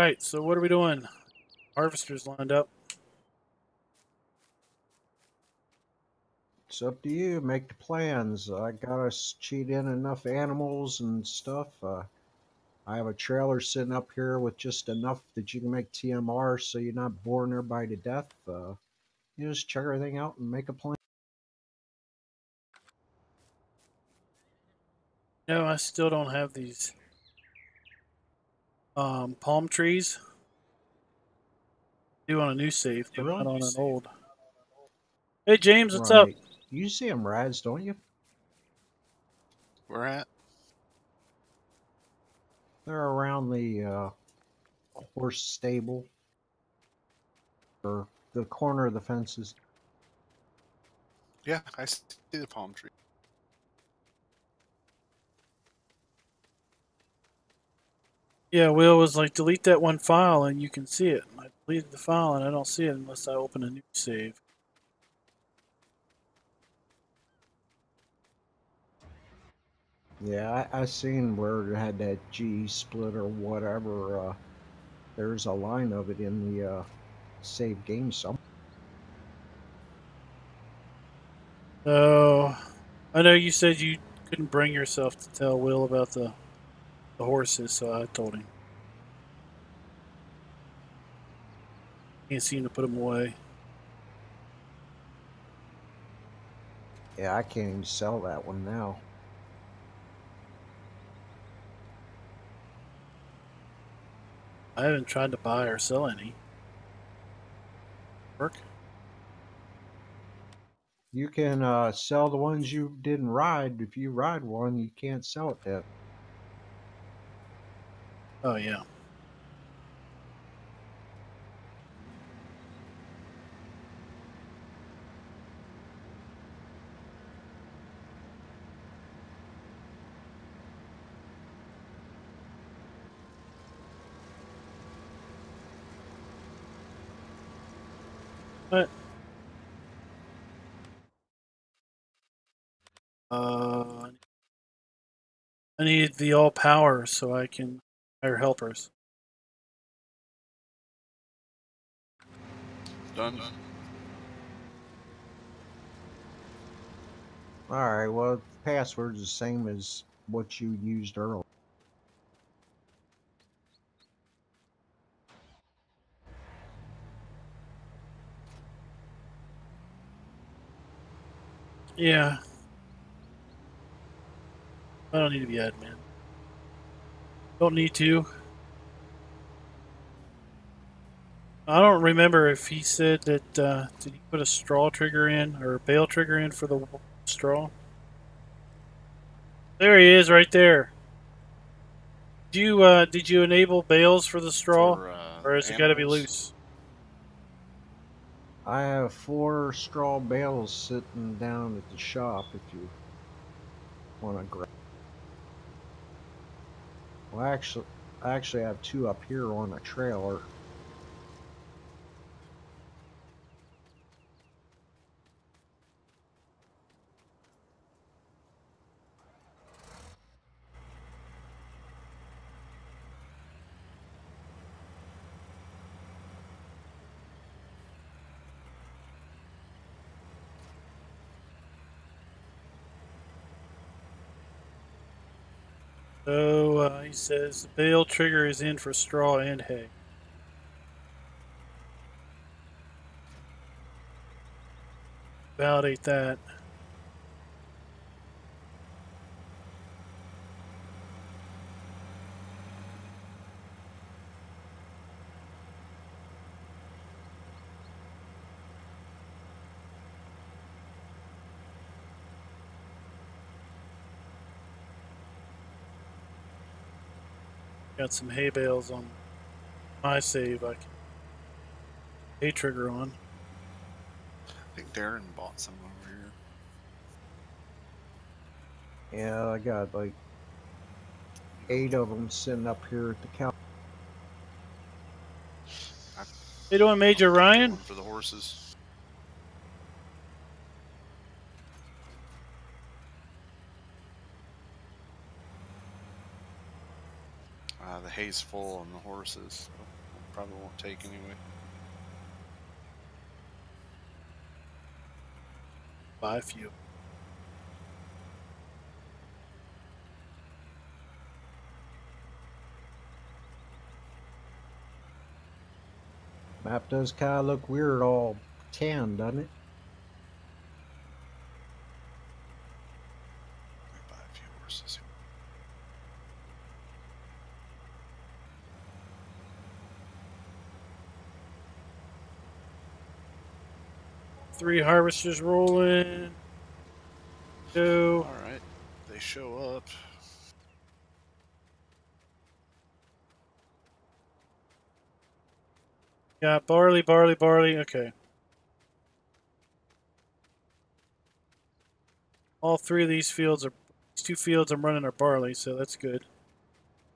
right, so what are we doing? Harvesters lined up. It's up to you. Make the plans. I got us cheat in enough animals and stuff. I have a trailer sitting up here with just enough that you can make TMR so you're not boring everybody to death. You just check everything out and make a plan. No, I still don't have these palm trees. I do on a new save, but Really? not on an old. Hey James, what's up? Right. You see them rads, don't you? Where at? They're around the horse stable or the corner of the fences. Yeah, I see the palm tree. Yeah, Will was like, delete that one file and you can see it. And I deleted the file and I don't see it unless I open a new save. Yeah, I seen where it had that G split or whatever. There's a line of it in the save game somewhere. So, I know you said you couldn't bring yourself to tell Will about the horses, so I told him. Can't seem to put them away. Yeah, I can't even sell that one now. I haven't tried to buy or sell any. Work? You can sell the ones you didn't ride. If you ride one, you can't sell it then. Oh, yeah. But I need the all power so I can hire helpers. Done. Alright, well, the password's the same as what you used earlier. Yeah. I don't need to be admin. Don't need to. I don't remember if he said that, did he put a straw trigger in or a bale trigger in for the straw? There he is right there. Did you enable bales for the straw? Or has it got to be loose? I have 4 straw bales sitting down at the shop if you want to grab. Well, I actually have 2 up here on a trailer. So he says the bale trigger is in for straw and hay. Validate that. Got some hay bales on my save. I can hay trigger on. I think Darren bought some over here. Yeah, I got like 8 of them sitting up here at the counter. Hey, doing Major Ryan? For the horses. The hay's full on the horses. So. probably won't take anyway. Buy a few. Map does kind of look weird, all tan, doesn't it? Let me buy a few horses. 3 harvesters rolling. Go. All right, they show up. Got barley, barley, barley. Okay. All 3 of these fields are. These 2 fields I'm running are barley, so that's good.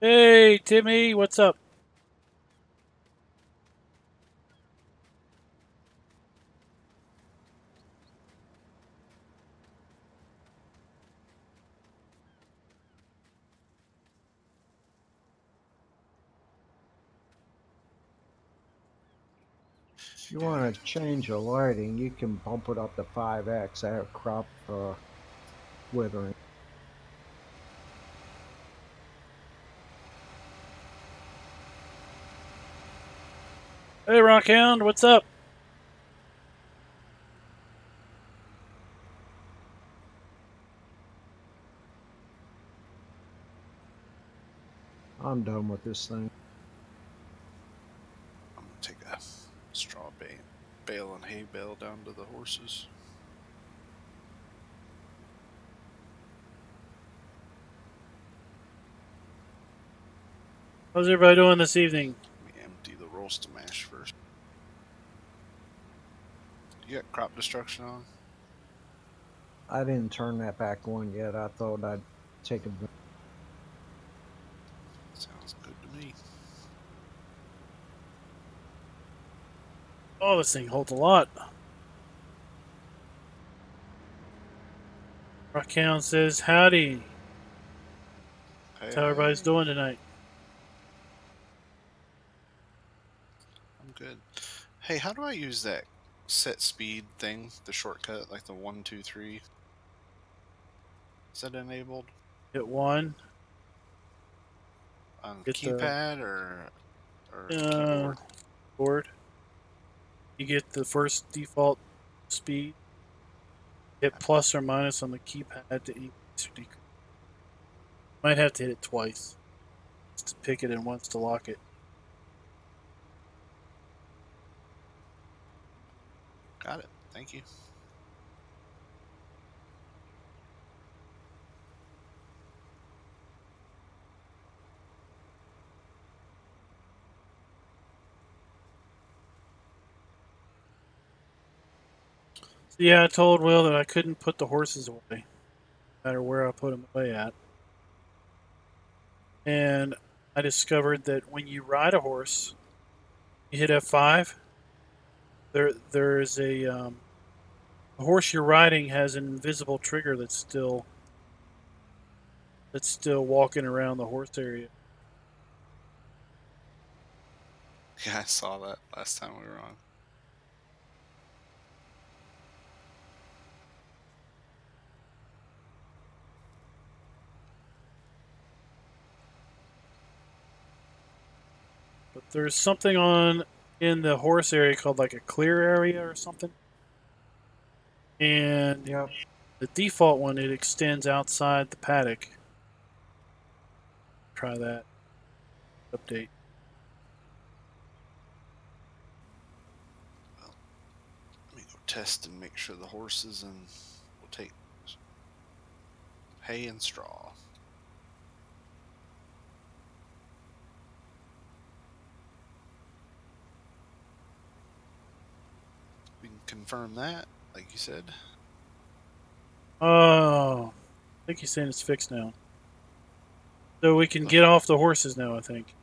Hey, Timmy, what's up? If you want to change the lighting, you can bump it up to 5x. I have crop withering. Hey, Rockhound, what's up? I'm done with this thing. I'm gonna take a straw bale and hay bale down to the horses. How's everybody doing this evening? Let me empty the roast mash first. You got crop destruction on? I didn't turn that back on yet. I thought I'd take a. Sounds good to me. Oh, this thing holds a lot. Rockhound says, howdy. That's how everybody's doing tonight. I'm good. Hey, how do I use that set speed thing? The shortcut, like the 1, 2, 3. Is that enabled Hit 1. on Get the keypad or keyboard? board. You get the first default speed. Hit plus or minus on the keypad to increase or decrease. Might have to hit it twice. Once to pick it and once to lock it. Got it. Thank you. So yeah, I told Will that I couldn't put the horses away, no matter where I put them away at. And I discovered that when you ride a horse, you hit F5. There's a the horse you're riding has an invisible trigger that's still walking around the horse area. Yeah, I saw that last time we were on. But there's something on in the horse area called like a clear area or something. And Yep. the default one, it extends outside the paddock. Try that. Update. Well, let me go test and make sure the horses and we'll take hay and straw. We can confirm that, like you said. Oh, I think he's saying it's fixed now. So we can get off the horses now, I think.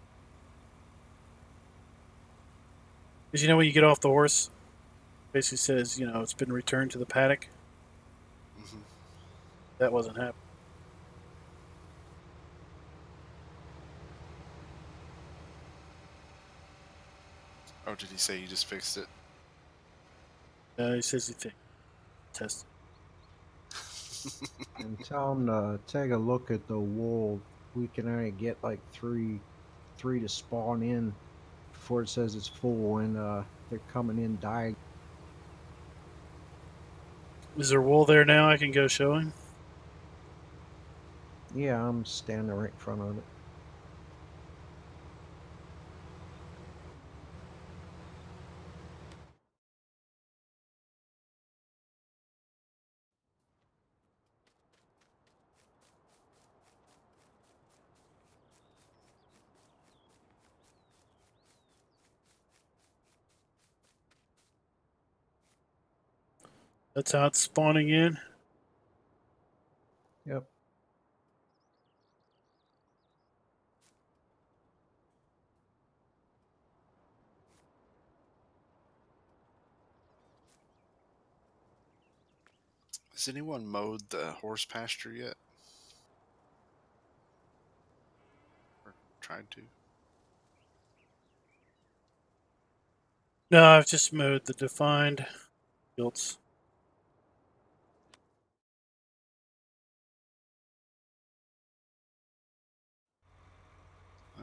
Because you know when you get off the horse, it basically says, it's been returned to the paddock. Mm-hmm. That wasn't happening. Oh, did he say you just fixed it? He says he test. And tell them to take a look at the wool. We can only get like three to spawn in before it says it's full, and they're coming in diagonal. Is there wool there now? I can go showing. Yeah, I'm standing right in front of it. That's how it's spawning in. Yep. Has anyone mowed the horse pasture yet? Or tried to? No, I've just mowed the defined fields.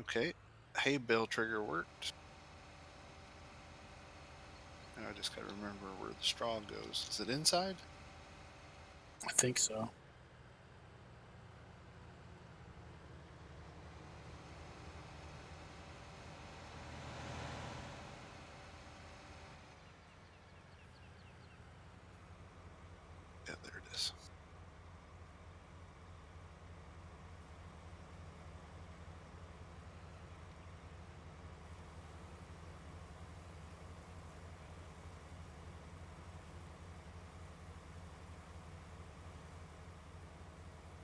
Okay. Hay bale trigger worked. Now I just gotta remember where the straw goes. Is it inside? I think so. Yeah, there it is.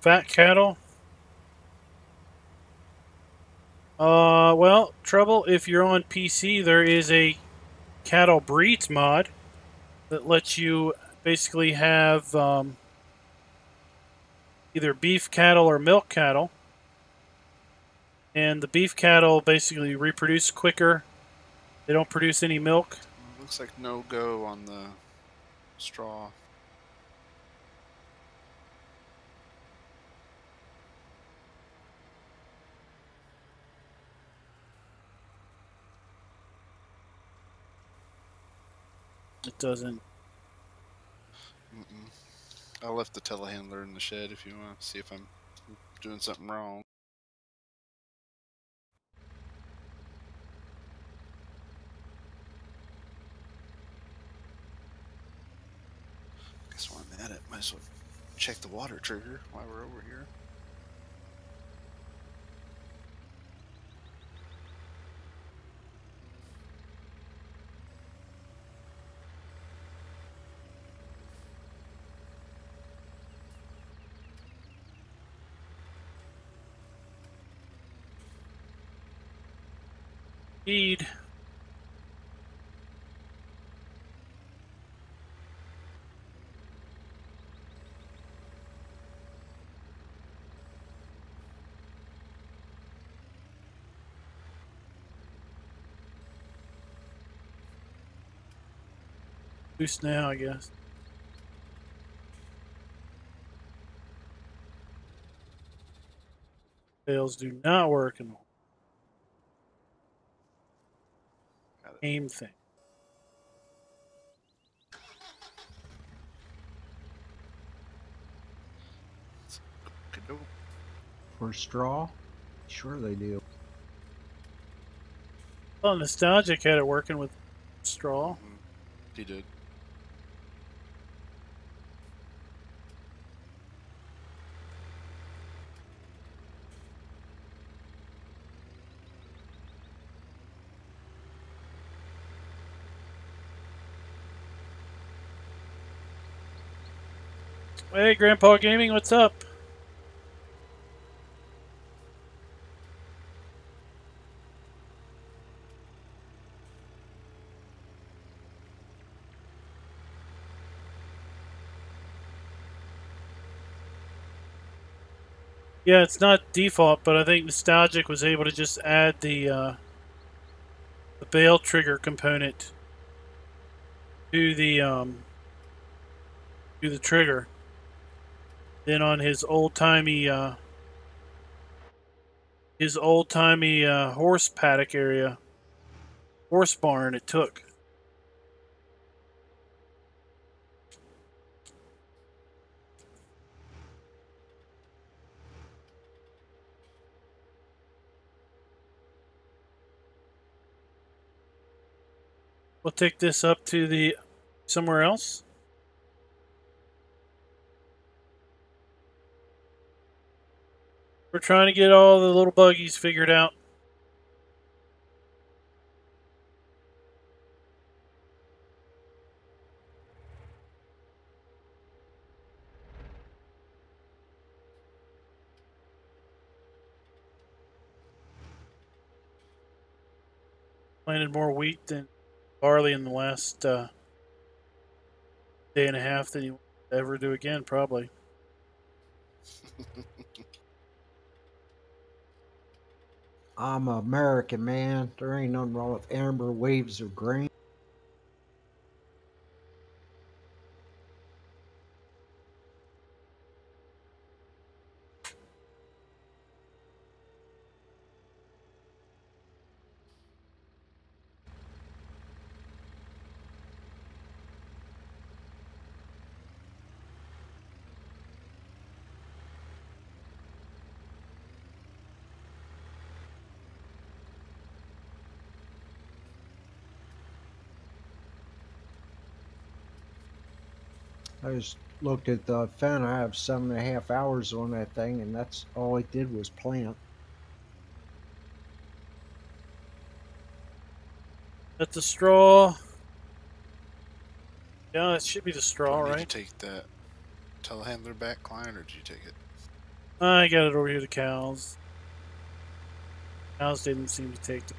Fat cattle. Well, trouble. If you're on PC, there is a cattle breeds mod that lets you basically have either beef cattle or milk cattle. And the beef cattle basically reproduce quicker. They don't produce any milk. Looks like no go on the straw. It doesn't. I left the telehandler in the shed if you want to see if I'm doing something wrong. Guess while I'm at it, might as well check the water trigger while we're over here. Feed. Boost now, I guess. Fails do not work in the game thing. For straw? Sure they do. Well, Nostalgic had it working with straw. He did. Hey, Grandpa Gaming, what's up? Yeah, it's not default, but I think Nostalgic was able to just add the bale trigger component to the trigger. Then on his old timey horse paddock area, horse barn, it took. We'll take this up to the somewhere else. We're trying to get all the little buggies figured out. Planted more wheat than barley in the last day and a half than you ever do again, probably. I'm an American, man. There ain't nothing wrong with amber waves of grain. I just looked at the fan. I have 7.5 hours on that thing, and that's all it did was plant. That's the straw. Yeah, it should be the straw, Do I need right? to take that telehandler back, client, or did you take it? I got it over here to cows. Cows didn't seem to take the.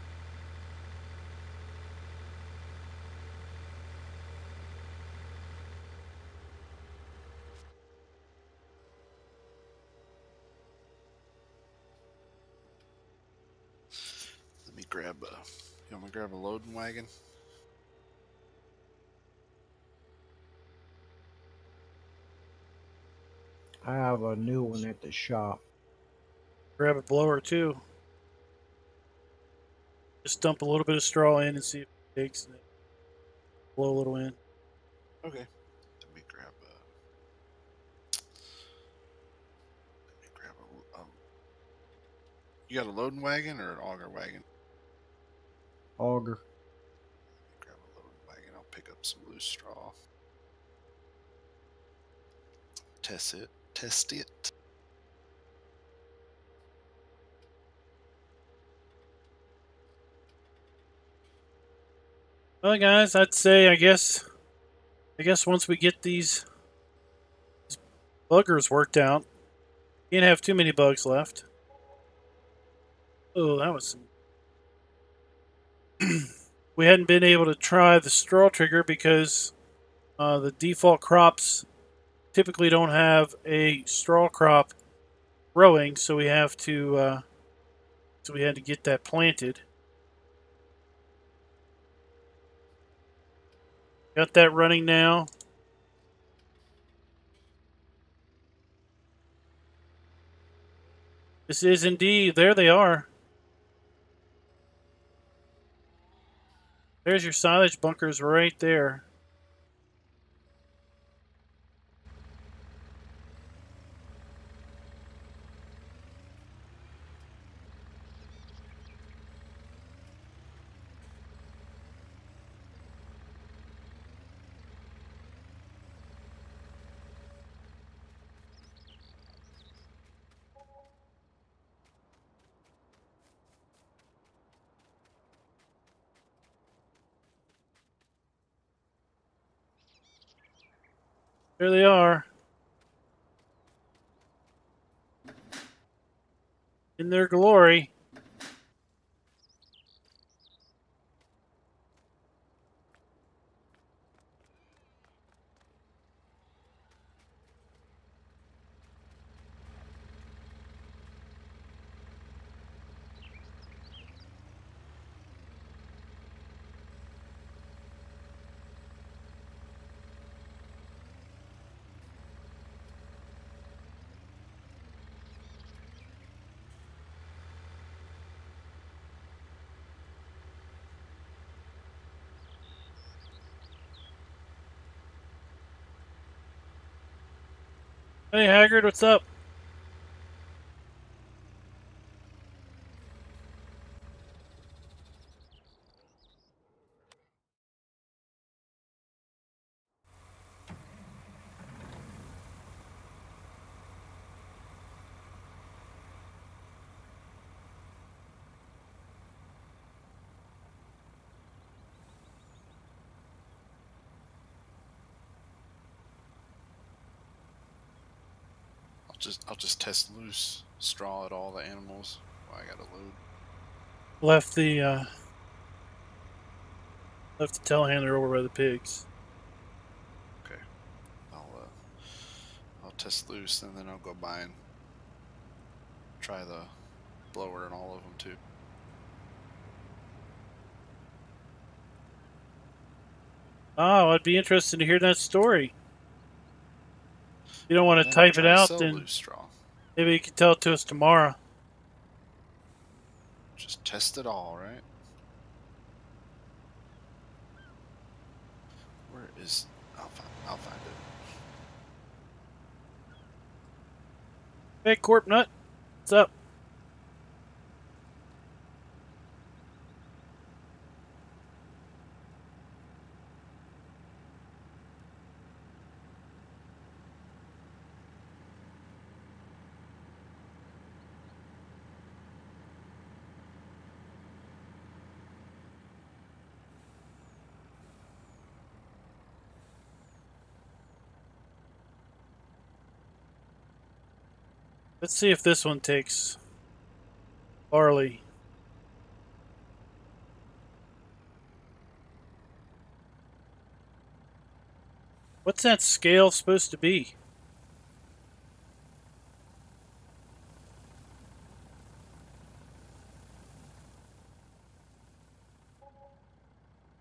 Let me grab a. You want me to grab a loading wagon? I have a new one at the shop. Grab a blower too. Just dump a little bit of straw in and see if it takes, and then blow a little in. Okay. Let me grab a. Let me grab a. You got a loading wagon or an auger wagon? Auger. Let me grab a loading wagon. I'll pick up some loose straw. Test it. Test it. Well, guys, I'd say I guess once we get these buggers worked out, can't have too many bugs left. Oh, that was some. We hadn't been able to try the straw trigger because the default crops typically don't have a straw crop growing, so we have to so we had to get that planted. Got that running now. This is indeed, there they are. There's your silage bunkers right there. There they are. In their glory. Hey, Haggard, what's up? I'll just test loose straw at all the animals. Oh, I gotta load. Left the telehandler over by the pigs. Okay. I'll test loose and then I'll go by and try the blower and all of them too. Oh, I'd be interested to hear that story. If you don't want to Then I'll type it try to out, sell then loose straw. maybe you can tell it to us tomorrow. Just test it all, right? Where is? I'll find it. Hey, Corp Nut, what's up? Let's see if this one takes barley. What's that scale supposed to be?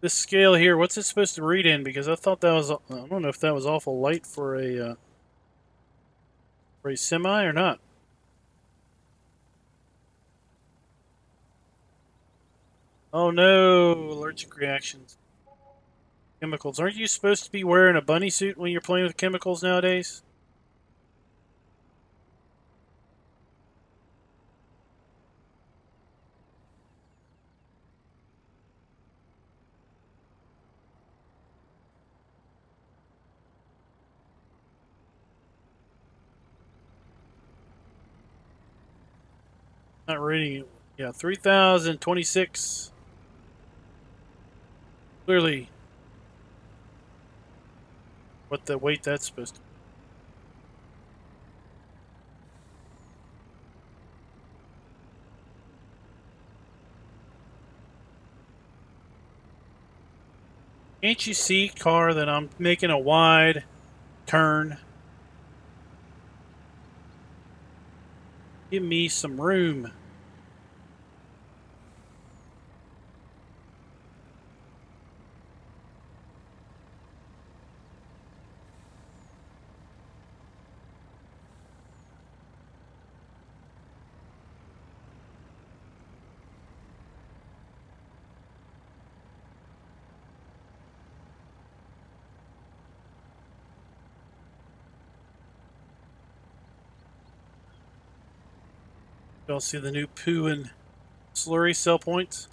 This scale here, what's it supposed to read in? Because I thought that was, I don't know if that was awful light for a semi or not. Oh no, allergic reactions. Chemicals. Aren't you supposed to be wearing a bunny suit when you're playing with chemicals nowadays? Not reading it. Yeah, 3,026. Clearly, what the weight that's supposed to be. Can't you see, car, that I'm making a wide turn? Give me some room. Y'all see the new poo and slurry sell points?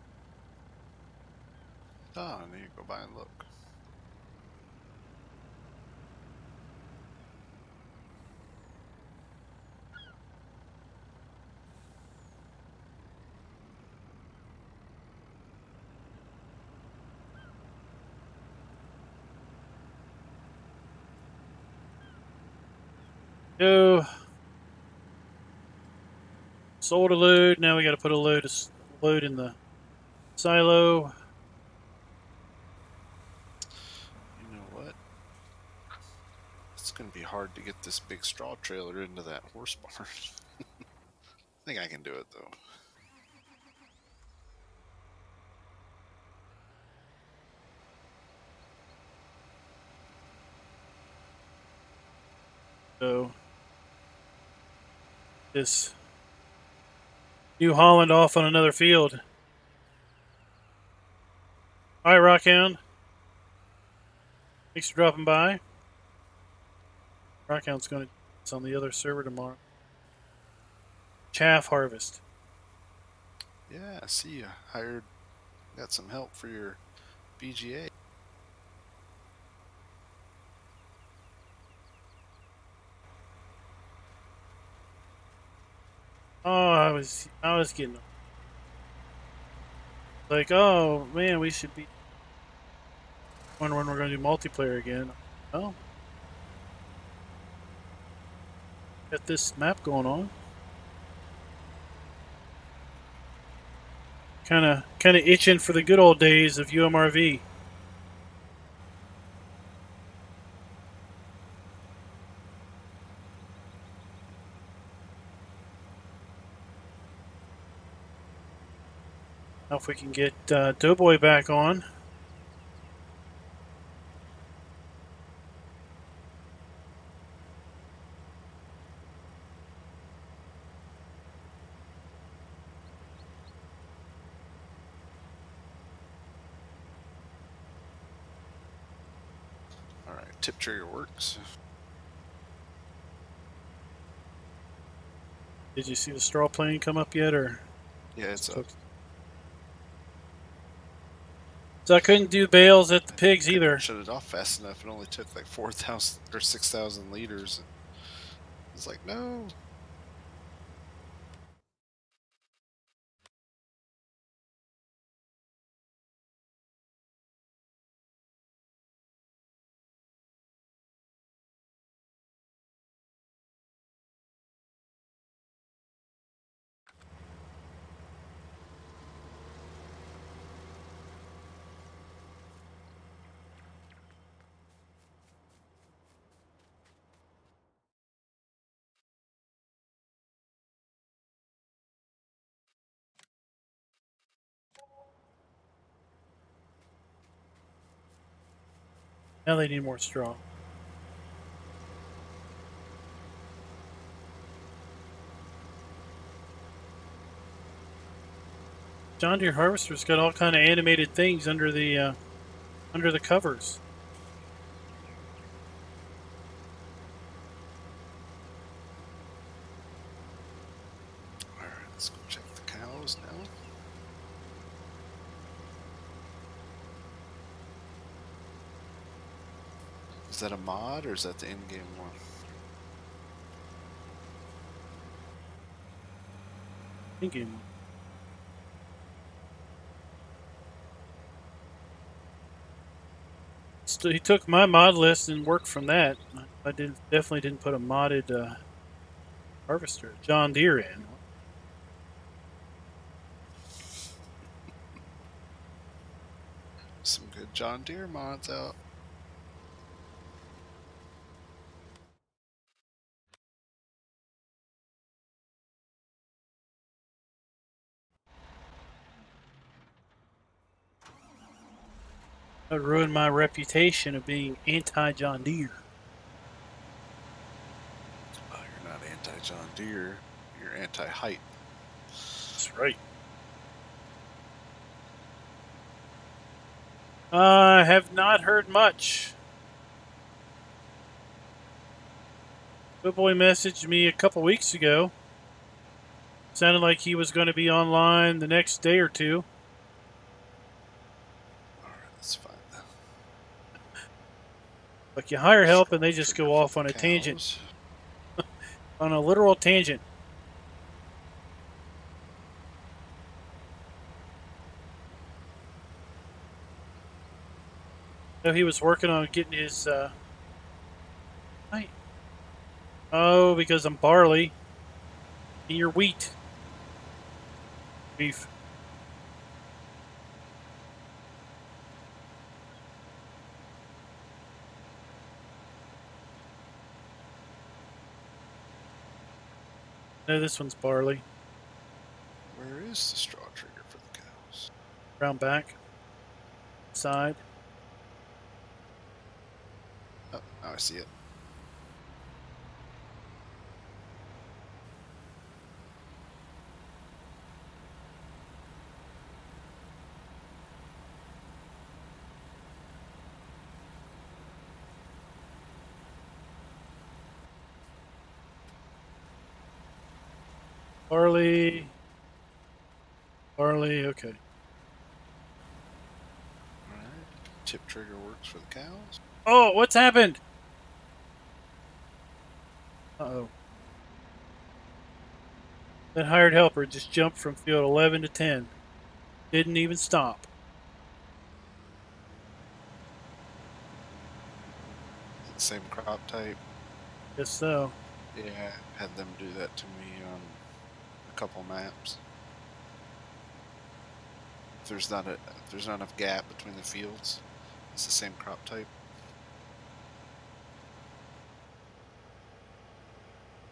Oh, I need to go by and look. Go. Sold a load. Now we got to put a load in the silo. You know what? It's going to be hard to get this big straw trailer into that horse barn. I think I can do it though. So this New Holland off on another field. Hi, Rockhound. Thanks for dropping by. Rockhound's going to It's on the other server tomorrow. Chaff harvest. Yeah, I see you got some help for your BGA. Oh, I was getting like, oh man, we should be when we're going to do multiplayer again. Oh, got this map going on. Kind of itching for the good old days of UMRV. Now if we can get Doughboy back on. All right, tip trigger works. Did you see the straw plane come up yet, or? Yeah, it's up. So I couldn't do bales at the pigs either. Shut it off fast enough. It only took like 4,000 or 6,000 liters. It's like, no. Now they need more straw. John Deere Harvester's got all kind of animated things under the covers. All right, let's go check the cows now. Is that a mod or is that the in-game one? In-game one. So he took my mod list and worked from that. I definitely didn't put a modded harvester, John Deere, in. Some good John Deere mods out. That ruined my reputation of being anti-John Deere. Oh, you're not anti-John Deere. You're anti-height. That's right. I have not heard much. Footboy messaged me a couple weeks ago. Sounded like he was going to be online the next day or two. All right, that's fine. Like you hire help and they just go off on a tangent. On a literal tangent. So he was working on getting his oh, because I'm barley and you're wheat. Beef. No, this one's barley. Where is the straw trigger for the cows? Round back. Side. Oh, now I see it. Barley. Barley, okay. Alright. Tip trigger works for the cows. Oh, what's happened? Uh-oh. That hired helper just jumped from field 11 to 10. Didn't even stop. Is it the same crop type? Guess so. Yeah, I had them do that to me on a couple maps. If there's not enough gap between the fields, it's the same crop type.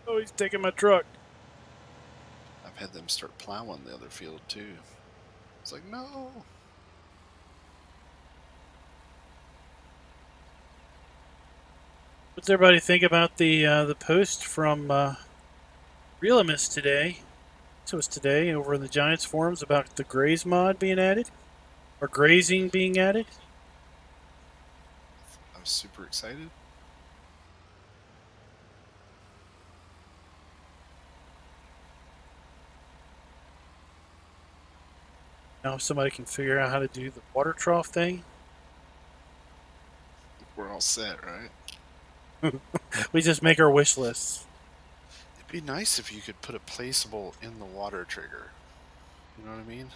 Oh, he's taking my truck. I've had them start plowing the other field too. It's like, no. What's everybody think about the post from Realimus today? So it's today over in the Giants forums about the graze mod being added, or grazing being added. I was super excited. Now, if somebody can figure out how to do the water trough thing, We're all set, right? we just make our wish lists. It'd be nice if you could put a placeable in the water trigger. You know what I mean?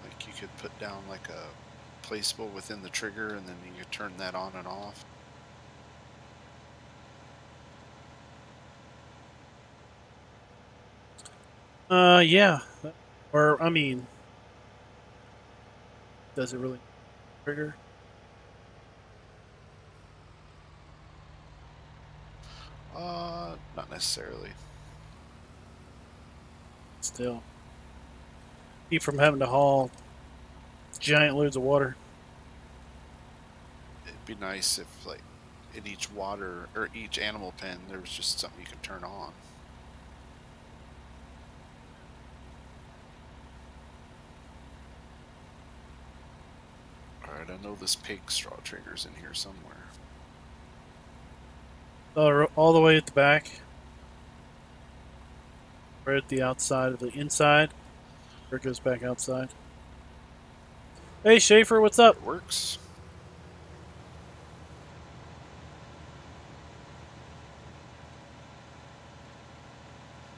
Like you could put down like a placeable within the trigger and then you could turn that on and off. Yeah. Or, I mean, does it really trigger? Not necessarily. Still. Keep from having to haul giant loads of water. It'd be nice if like in each water or each animal pen there was just something you could turn on. Alright, I know this pig straw trigger's in here somewhere. All the way at the back. Right at the outside of the inside. Where it goes back outside. Hey, Schaefer, what's up? It works.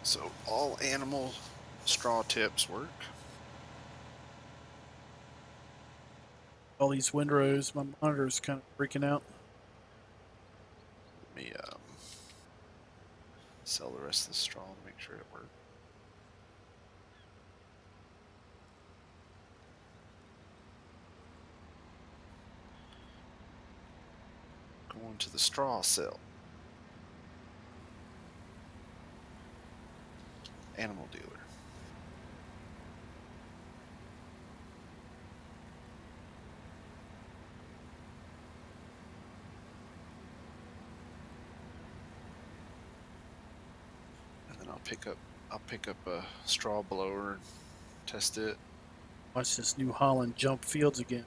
So all animal straw tips work. All these windrows, my monitor's kind of freaking out. Let me sell the rest of the straw to make sure it works. Going to the straw sale. Animal dealer. And then I'll pick up a straw blower and test it. Watch this New Holland jump fields again.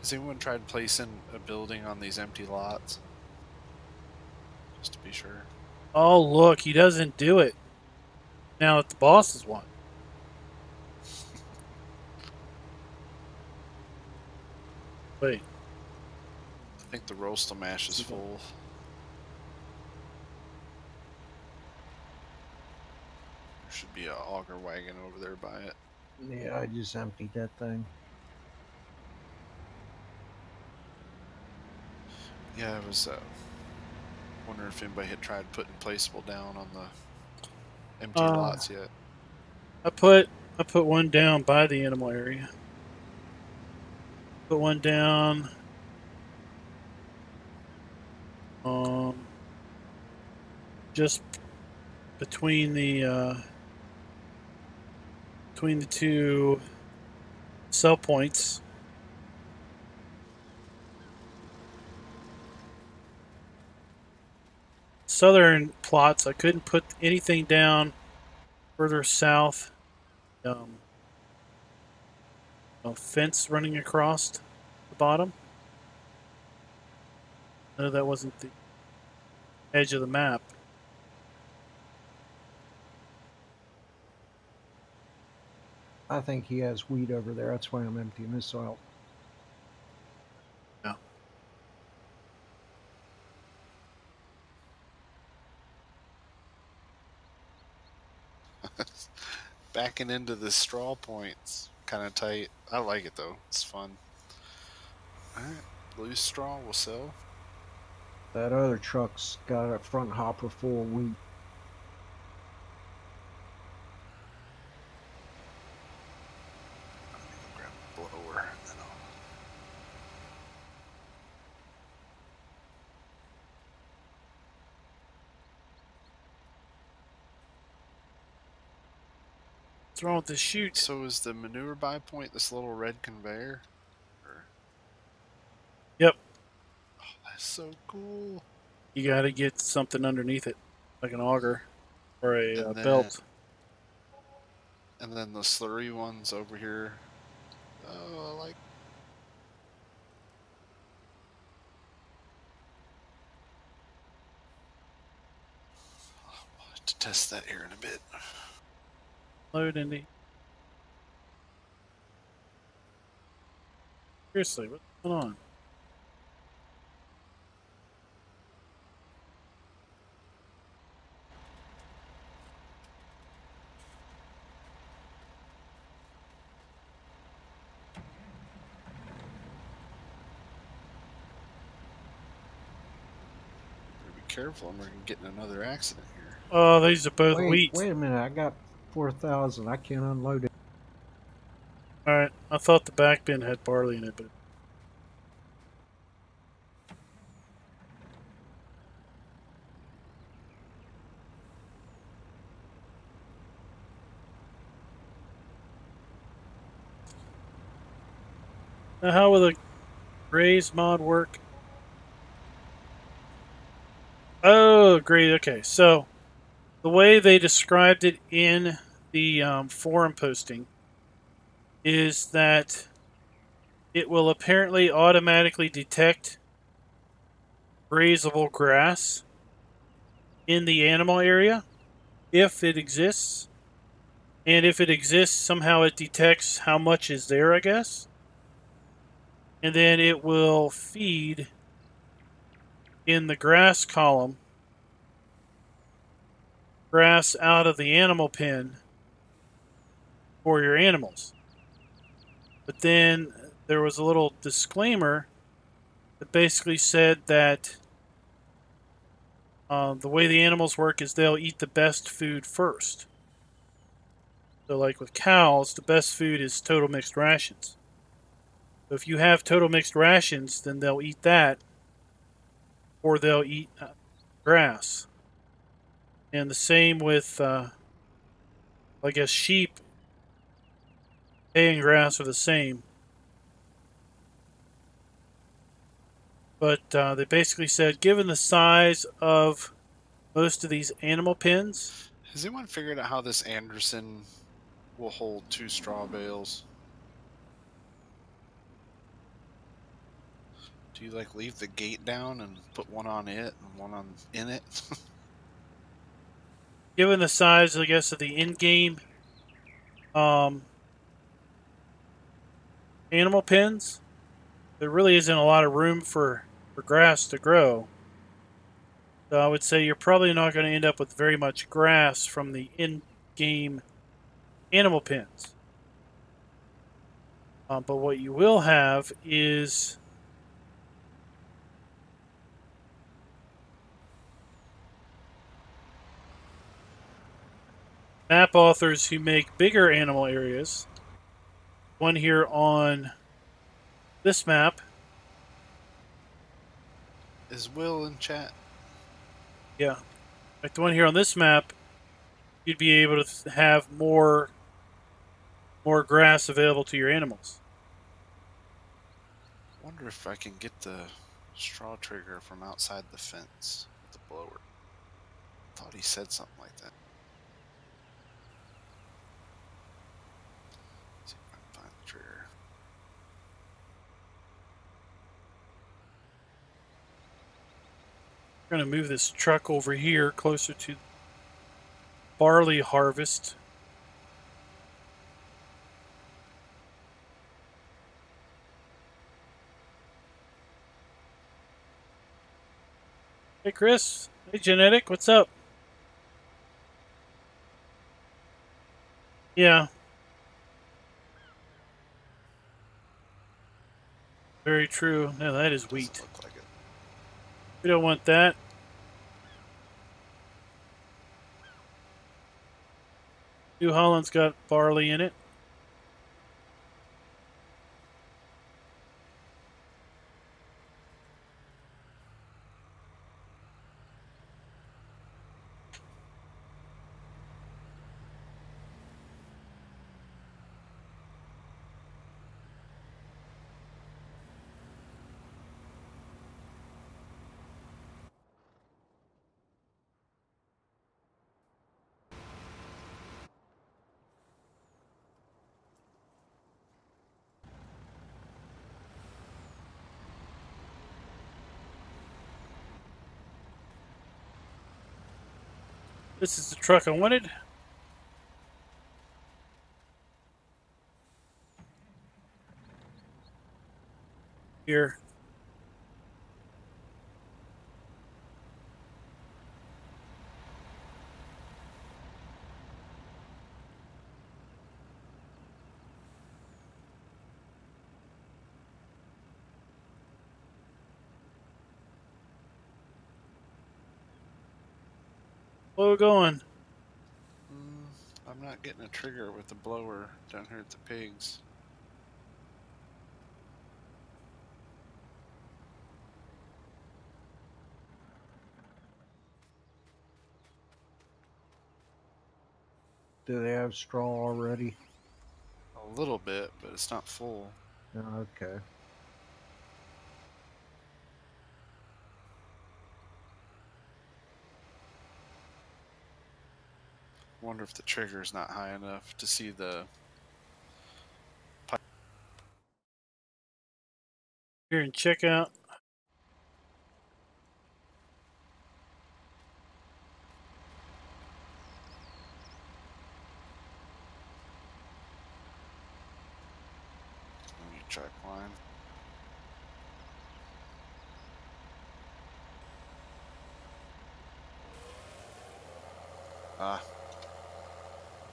Has anyone tried placing a building on these empty lots? Just to be sure. Oh, look, he doesn't do it. Now that the boss is one. Wait. I think the roastal mash is full. There should be an auger wagon over there by it. Yeah, I just emptied that thing. Yeah, I was wondering if anybody had tried putting placeable down on the empty lots yet. I put one down by the animal area. Put one down. Just between the two sell points. southern plots, I couldn't put anything down further south. A fence running across the bottom. No, that wasn't the edge of the map. I think he has wheat over there. That's why I'm emptying his soil. Yeah. Backing into the straw points. Kind of tight. I like it though. It's fun. Alright. Loose straw will sell. That other truck's got a front hopper full of wheat. I'm gonna grab a blower and then I'll... What's wrong with this chute? So is the manure buy point this little red conveyor? Or... Yep. Oh, that's so cool. You got to get something underneath it, like an auger or a belt. And then the slurry ones over here. Oh, I like. I'll have to test that here in a bit. Load into. Seriously, what's going on? Be careful, we're getting another accident here. Oh, these are both wheat. Wait a minute, I got 4,000. I can't unload it. Alright, I thought the back bin had barley in it, but... Now how will the graze mod work? Oh, great, okay. So, the way they described it in the forum posting is that it will apparently automatically detect grazable grass in the animal area if it exists. And if it exists, somehow it detects how much is there, I guess. And then it will feed in the grass column grass out of the animal pen for your animals. But then there was a little disclaimer that basically said that the way the animals work is they'll eat the best food first. So like with cows, the best food is total mixed rations. So if you have total mixed rations, then they'll eat that, or they'll eat grass. And the same with, I guess, sheep. Hay and grass are the same. But they basically said, given the size of most of these animal pens... Has anyone figured out how this Anderson will hold 2 straw bales? Do you like leave the gate down and put one on it and one on in it? Given the size, I guess, of the in-game animal pens, there really isn't a lot of room for grass to grow. So I would say you're probably not going to end up with very much grass from the in-game animal pens. But what you will have is map authors who make bigger animal areas. One here on this map. Is Will in chat? Yeah. Like the one here on this map, you'd be able to have more grass available to your animals. Wonder if I can get the straw trigger from outside the fence with the blower. thought he said something like that. Let's see if I can find the trigger. We're going to move this truck over here closer to barley harvest. Hey, Chris. Hey, Genetic. What's up? Yeah. Very true. No, that is wheat. Doesn't look like it. We don't want that. New Holland's got barley in it. This is the truck I wanted. Here. Where we going? I'm not getting a trigger with the blower down here at the pigs. Do they have straw already? A little bit, but it's not full. Okay. Wonder if the trigger is not high enough to see the pipe. Here and check out. Let me try line.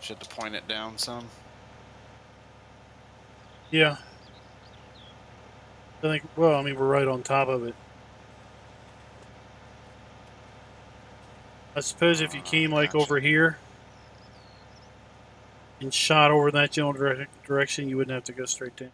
Should have point it down some. Yeah. I think, well, I mean, we're right on top of it. I suppose if you came like Gotcha. over here and shot over that general direction, you wouldn't have to go straight down.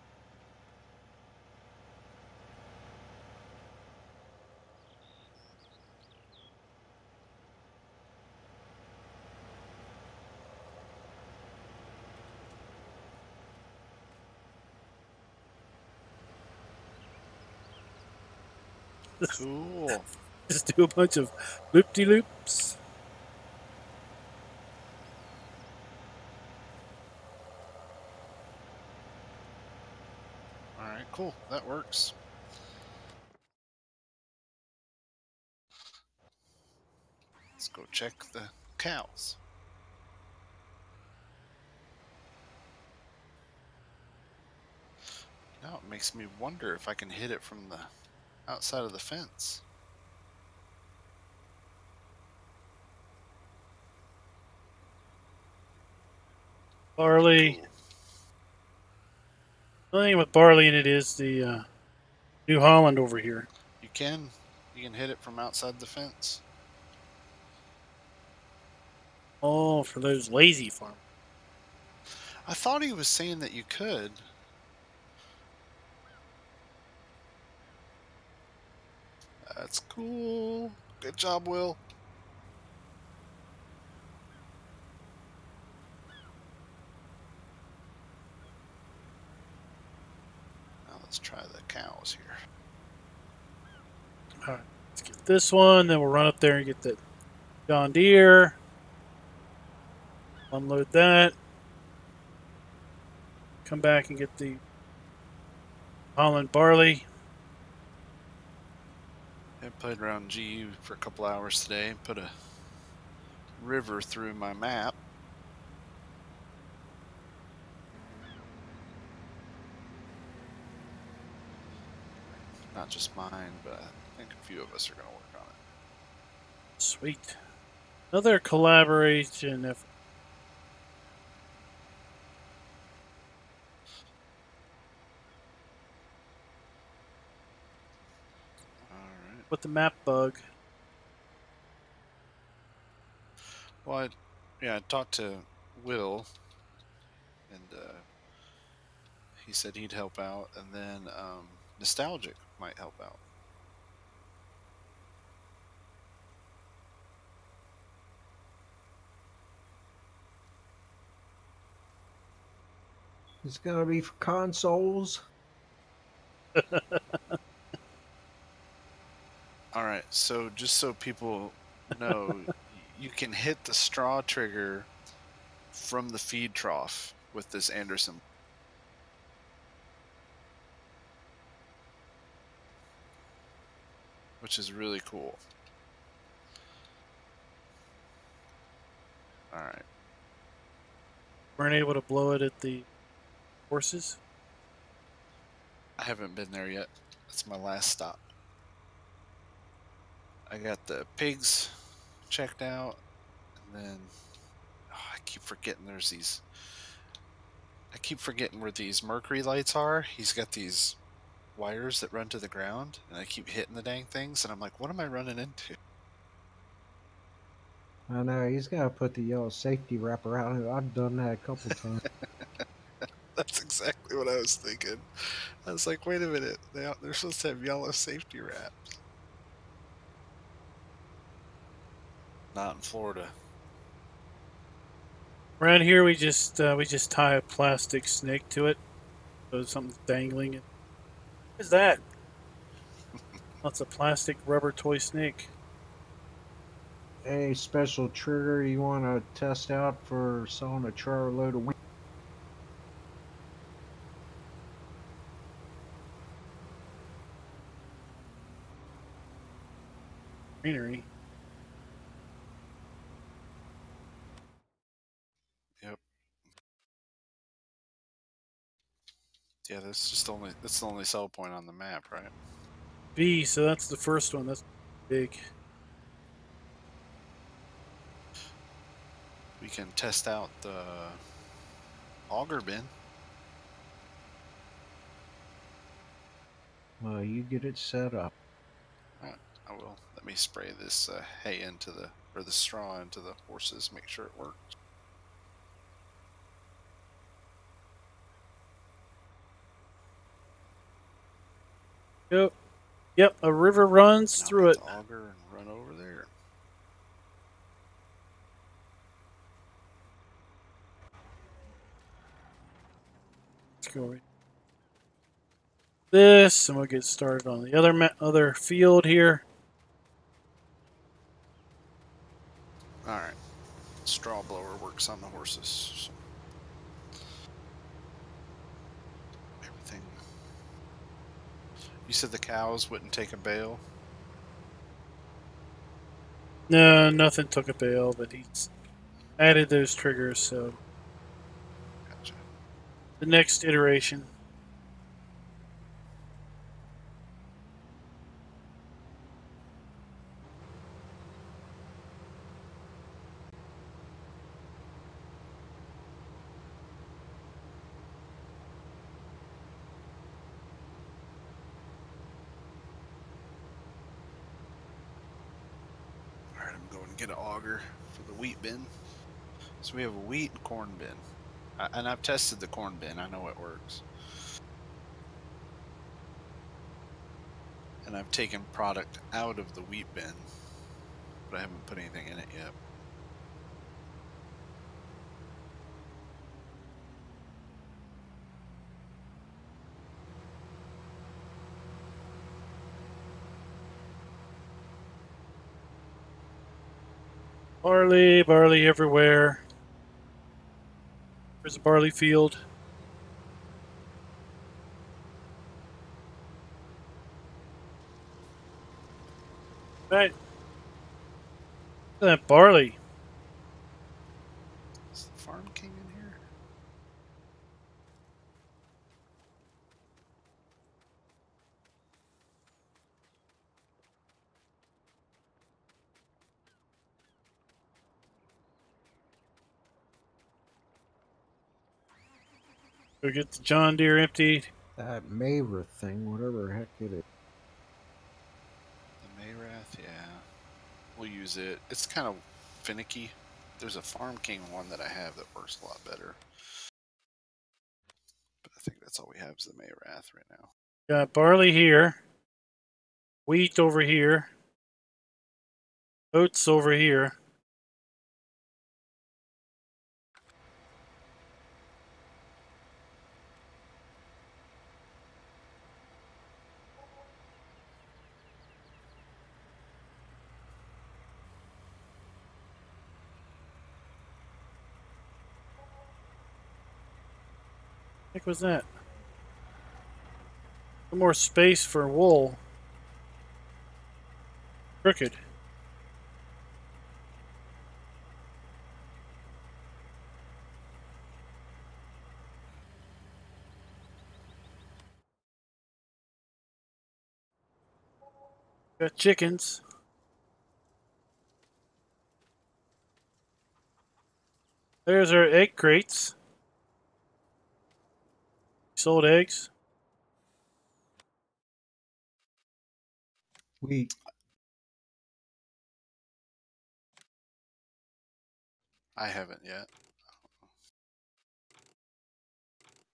Cool. Just do a bunch of loop-de-loops. Alright, cool. That works. Let's go check the cows. Now it makes me wonder if I can hit it from the outside of the fence. Barley. Cool. The only thing with barley in it is the New Holland over here. You can hit it from outside the fence. Oh, for those lazy farmers. I thought he was saying that you could. That's cool. Good job, Will. Now let's try the cows here. All right, let's get this one, then we'll run up there and get that John Deere. Unload that. Come back and get the Holland barley. I played around GU for a couple hours today. Put a river through my map. Not just mine, but I think a few of us are going to work on it. Sweet. Another collaboration effort. All right. With the map bug. Well, I talked to Will, and he said he'd help out, and then Nostalgic might help out. It's gonna be for consoles. All right, so just so people know, you can hit the straw trigger from the feed trough with this Anderson, which is really cool. All right. Weren't able to blow it at the horses. I haven't been there yet. That's my last stop. I got the pigs checked out, and then I keep forgetting there's these. I keep forgetting where these mercury lights are. He's got these wires that run to the ground, and I keep hitting the dang things, and I'm like, what am I running into? I know he's got to put the yellow safety wrap around it. I've done that a couple times. That's exactly what I was thinking. I was like, wait a minute, they're supposed to have yellow safety wraps. Not in Florida. Around here, we just tie a plastic snake to it, so something's dangling. What is that? That's a plastic rubber toy snake. Any special trigger you want to test out for selling a trailer load of wheat? Greenery. Yep. Yeah, that's the only sell point on the map, right? B. So that's the first one. That's big. We can test out the auger bin. You get it set up. Alright, I will. Let me spray this hay into the straw into the horses, make sure it works. Yep. Yep. A river runs Now through it. get the auger and run over there. Let's go right. This, and we'll get started on the other field here. All right, straw blower works on the horses. So everything. You said the cows wouldn't take a bale. No, nothing took a bale, but he's added those triggers, so Gotcha. the next iteration. All right, I'm going to get an auger for the wheat bin. So we have a wheat and corn bin, and I've tested the corn bin. I know it works. And I've taken product out of the wheat bin, but I haven't put anything in it yet. Barley, barley everywhere. There's a barley field. Right. Look at that barley. Is the Farm King in here? Go get the John Deere emptied. That Maver thing, whatever the heck it is. The Mayrath, yeah. We'll use it. It's kind of finicky. There's a Farm King one that I have that works a lot better. But I think that's all we have is the Mayrath right now. Got barley here. Wheat over here. Oats over here. What the heck was that? No more space for wool. Crooked. Got chickens. There's our egg crates. Sold eggs. Wheat. I haven't yet.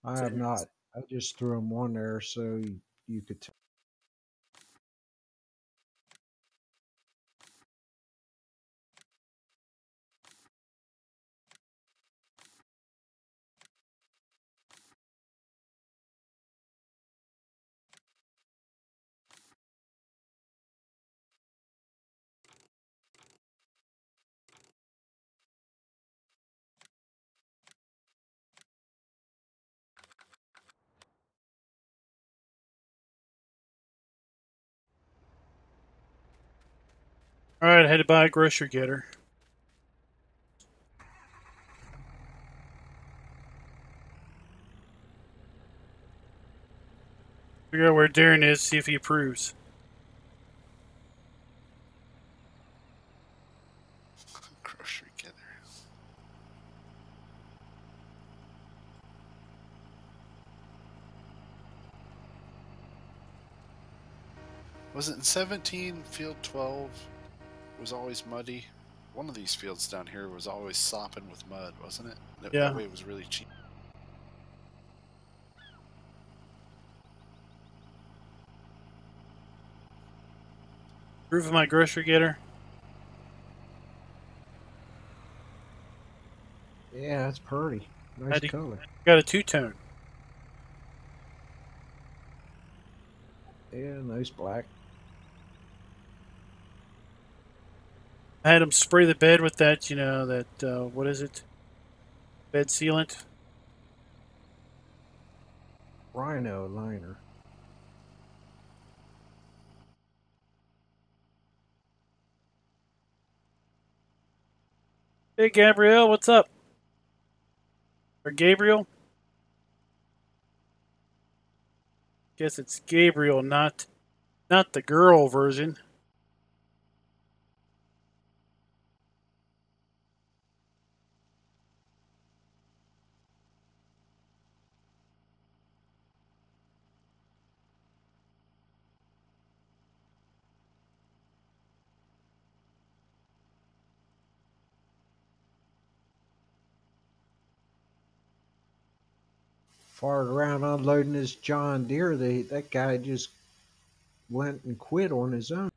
I have not. I just threw them on there so you could tell. Alright, I had to buy a grocery getter. Figure out where Darren is, see if he approves. Grocery getter. Was it in 17, field 12 was always muddy? One of these fields down here was always sopping with mud, wasn't it? Yeah. That way it was really cheap. Approve of my grocery getter. Yeah, that's pretty. Nice color. Got a two-tone. Yeah, nice black. I had him spray the bed with that, what is it? Bed sealant. Rhino liner. Hey, Gabrielle, what's up? Or Gabriel? Guess it's Gabriel, not the girl version. Farted around unloading his John Deere. That guy just went and quit on his own.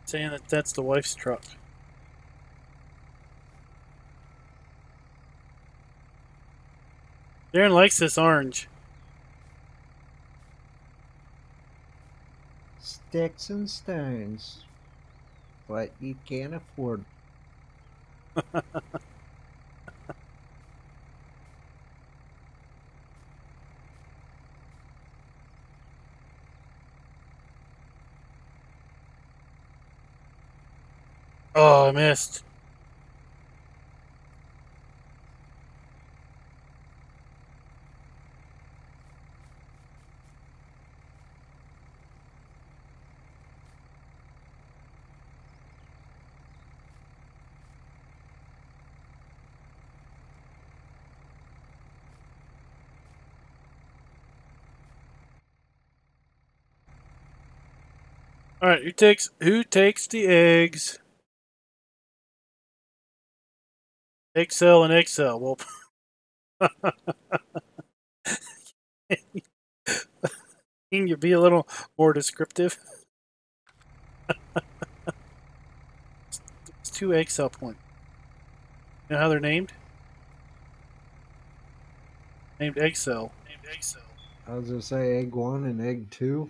Saying that that's the wife's truck. Darren likes this orange. Sticks and stones. But you can't afford. Oh, I missed. All right, who takes the eggs? Excel and Excel. Well, can you be a little more descriptive? It's 2 Excel points. You know how they're named? Named Excel. I was gonna say egg 1 and egg 2.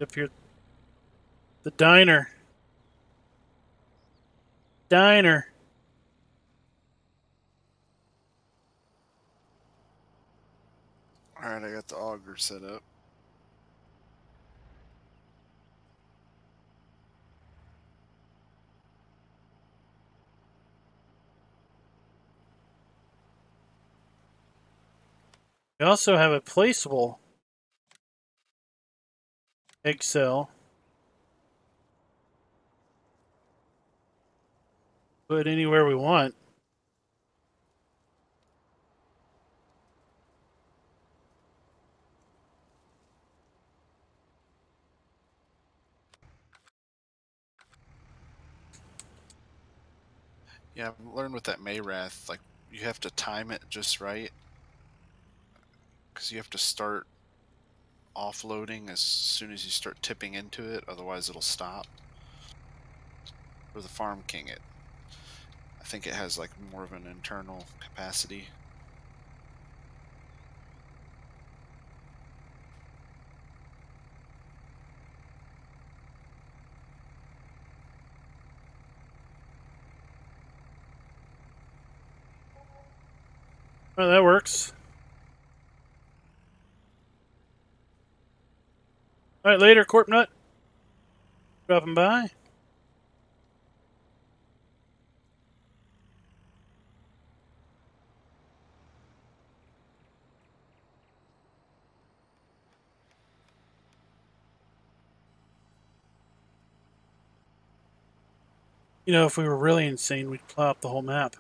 Up here, the diner. Diner. All right, I got the auger set up. We also have a placeable Excel. Put anywhere we want. Yeah, I've learned with that Mayrath, like you have to time it just right, because you have to start offloading as soon as you start tipping into it, otherwise it'll stop. For the Farm King, I think it has like more of an internal capacity. Well, that works. All right, later, Corp Nut. Dropping by. You know, if we were really insane, we'd plow up the whole map.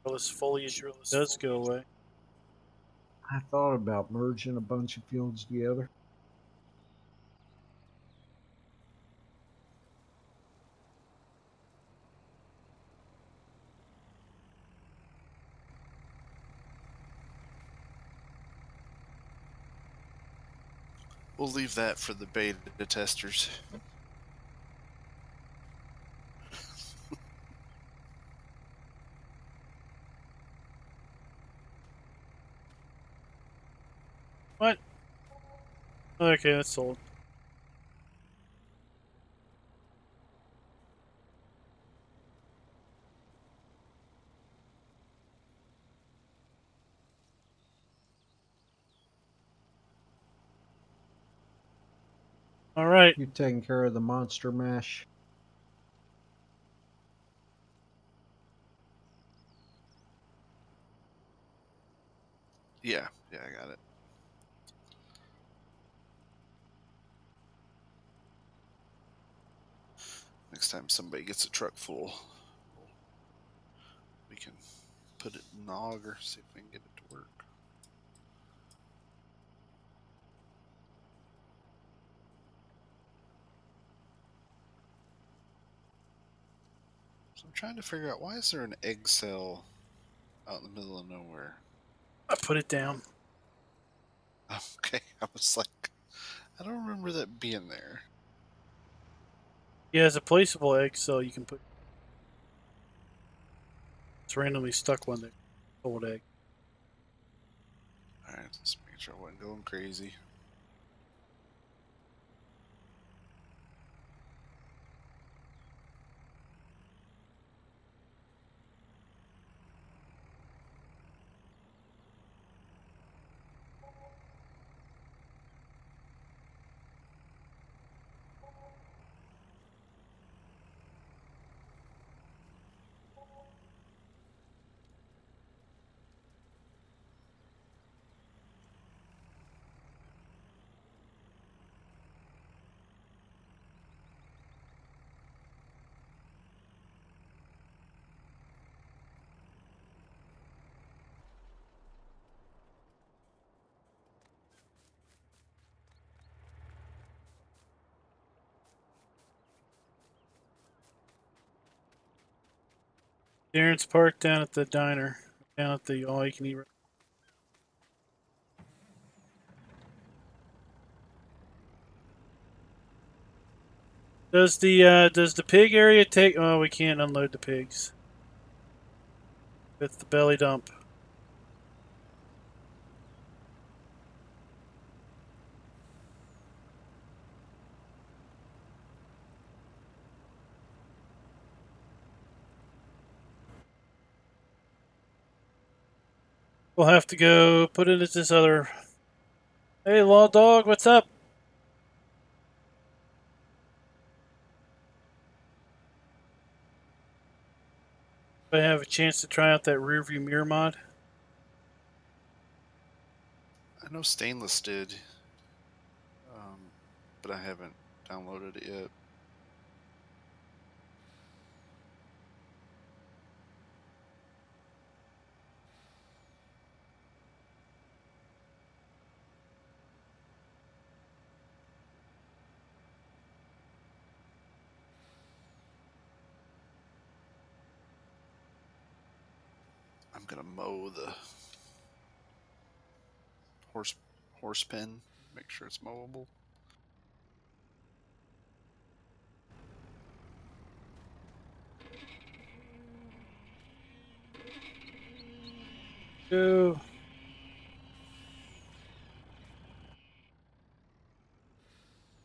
All this foliage does go away. I thought about merging a bunch of fields together. We'll leave that for the beta testers. What? Okay, that's sold. All right. You taking care of the monster mash? Yeah, I got it. Next time somebody gets a truck full, we can put it in the auger, see if we can get it to work. So I'm trying to figure out, why is there an egg cell out in the middle of nowhere? I put it down. Okay, I was like, I don't remember that being there. Yeah, it's a placeable egg cell you can put. It's randomly stuck one there. Old egg. Alright, just making sure I wasn't going crazy. Darren's parked down at the diner. Down at the all-you-can-eat. Does the pig area take? Oh, we can't unload the pigs with the belly dump. We'll have to go put it at this other. Hey, law dog, what's up? I have a chance to try out that rear view mirror mod. I know Stainless did, but I haven't downloaded it yet. I'm gonna mow the horse pen, make sure it's mowable. Go.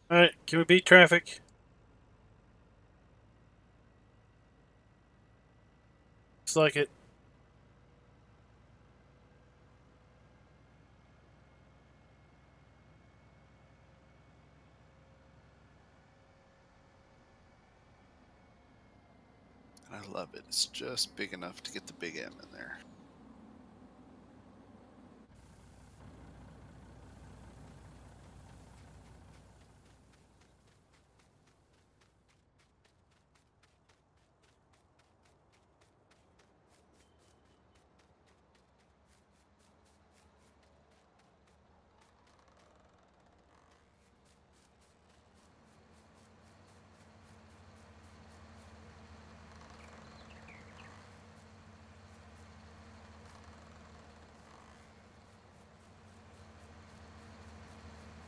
Alright, can we beat traffic? Looks like it. And I love it. It's just big enough to get the big M in there.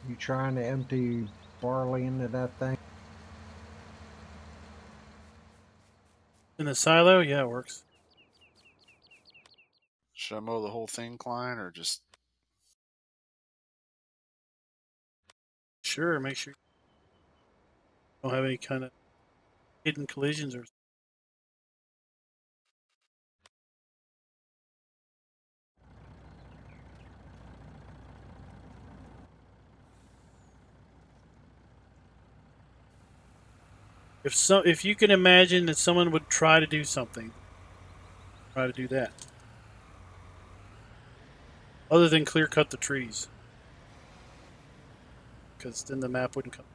You trying to empty barley into that thing? In the silo? Yeah, it works. Should I mow the whole thing, Klein, or just... Sure, make sure you don't have any kind of hidden collisions or. If you can imagine that someone would try to do something, try to do that. Other than clear cut the trees. Because then the map wouldn't come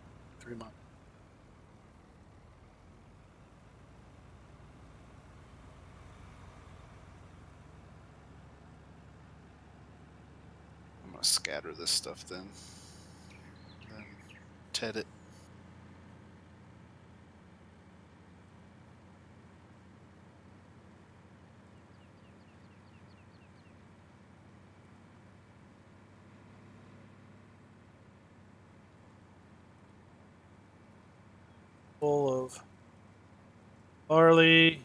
3 months. scatter this stuff then. Then ted it. Full of barley.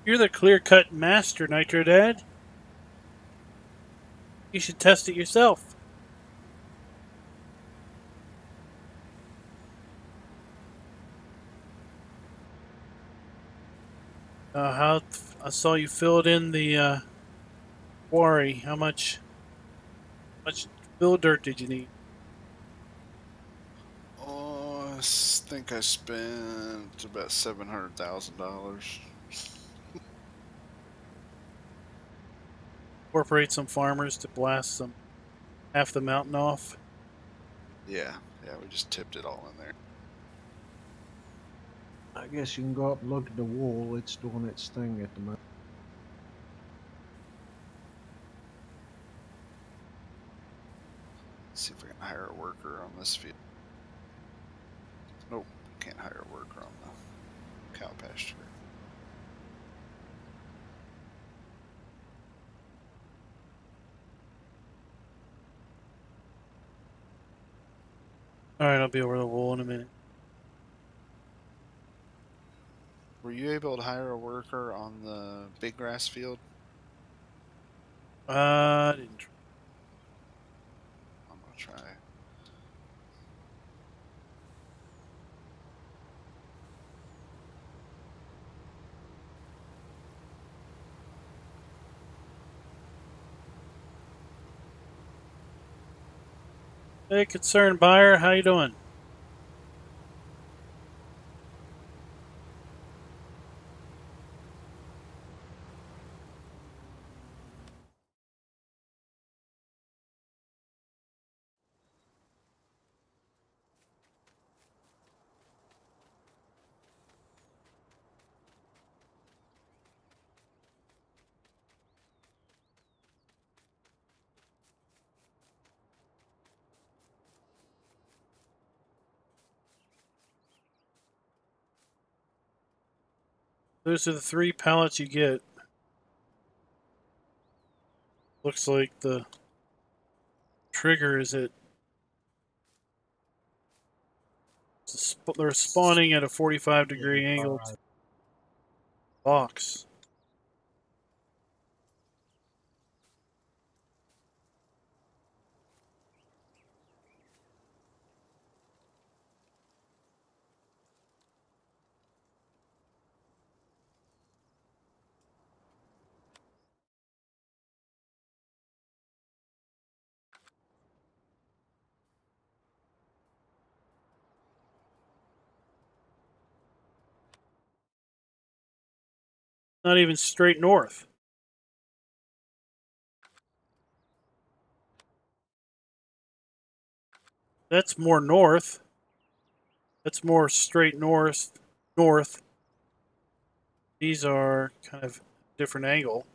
You're the clear-cut master, Nitro Dad. You should test it yourself. How I saw you filled in the quarry. How much fill dirt did you need? Oh, I think I spent about $700,000. Incorporate some farmers to blast some half the mountain off. Yeah, we just tipped it all in there. I guess you can go up and look at the wool. It's doing its thing at the moment. See if I can hire a worker on this field. Nope, can't hire a worker on the cow pasture. Alright, I'll be over the wool in a minute. Were you able to hire a worker on the big grass field? I didn't try. I'm gonna try. Hey, concerned buyer, how you doing? Those are the 3 pallets you get. Looks like the trigger is at... They're spawning at a 45-degree angle box. Not even straight north. That's more north. That's more straight north. These are kind of different angle.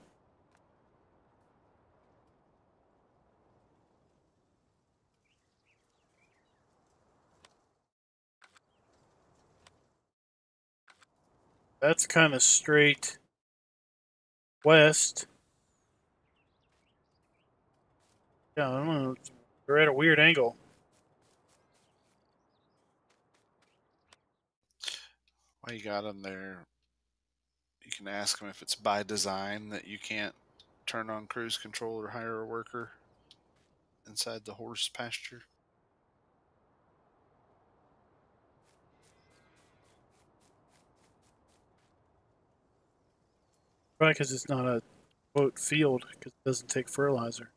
That's kind of straight west. Yeah, I don't know. They're at a weird angle. While you got them there, you can ask them if it's by design that you can't turn on cruise control or hire a worker inside the horse pasture. Probably because it's not a quote field because it doesn't take fertilizer.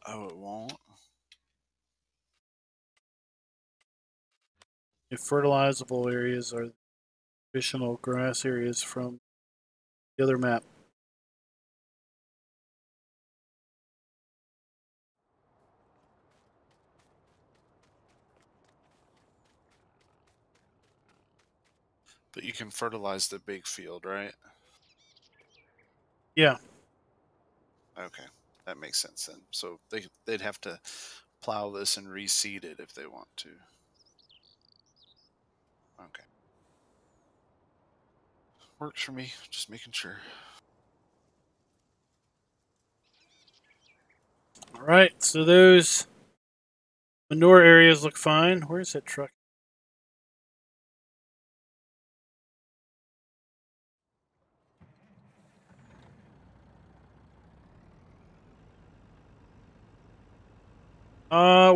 Oh, it won't? The fertilizable areas are traditional grass areas from the other map. But you can fertilize the big field, right? Yeah. Okay, that makes sense then. So they'd have to plow this and reseed it if they want to. Okay. Works for me. Just making sure. All right. So those manure areas look fine. Where's that truck?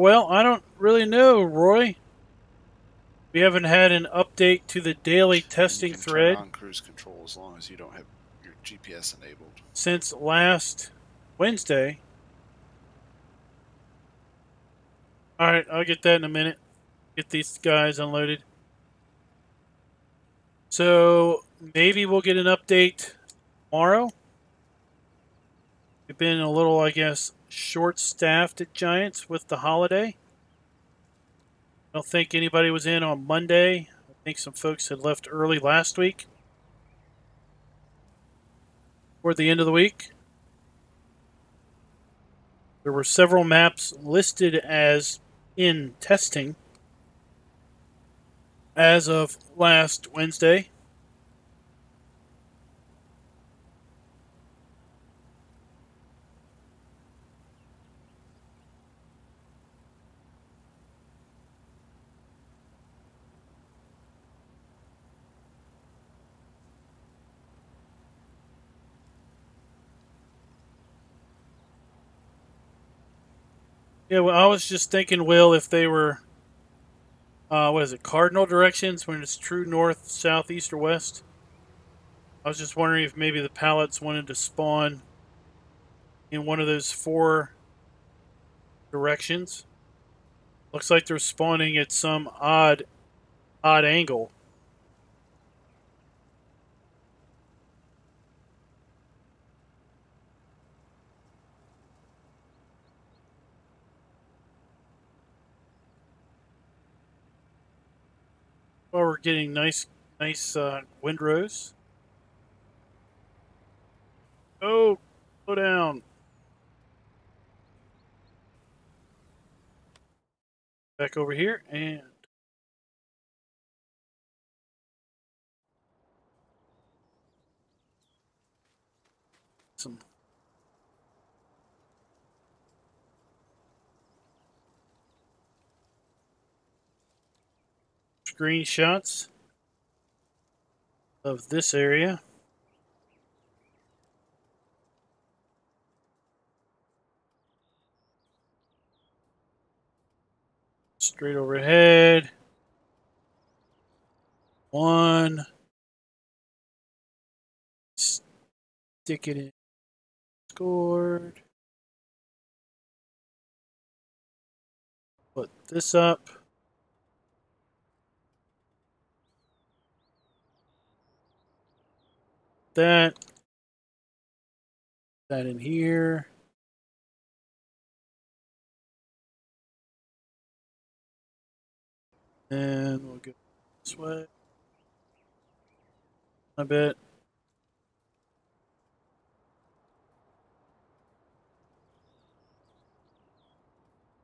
Well, I don't really know, Roy. We haven't had an update to the daily testing you can thread turn on cruise control as long as you don't have your GPS enabled. since last Wednesday. All right, I'll get that in a minute. Get these guys unloaded. So maybe we'll get an update tomorrow. We've been a little, I guess, short-staffed at Giants with the holiday. I don't think anybody was in on Monday. I think some folks had left early last week. Toward the end of the week. There were several maps listed as in testing as of last Wednesday. Yeah, well, I was just thinking, Will, if they were, what is it, cardinal directions when it's true north, south, east, or west? I was just wondering if maybe the pallets wanted to spawn in one of those 4 directions. Looks like they're spawning at some odd angle. Well, we're getting nice windrows. Oh, slow down. Back over here and some screenshots of this area. Straight overhead. 1. Stick it in. Scored. Put this up. That in here. And we'll go this way a bit.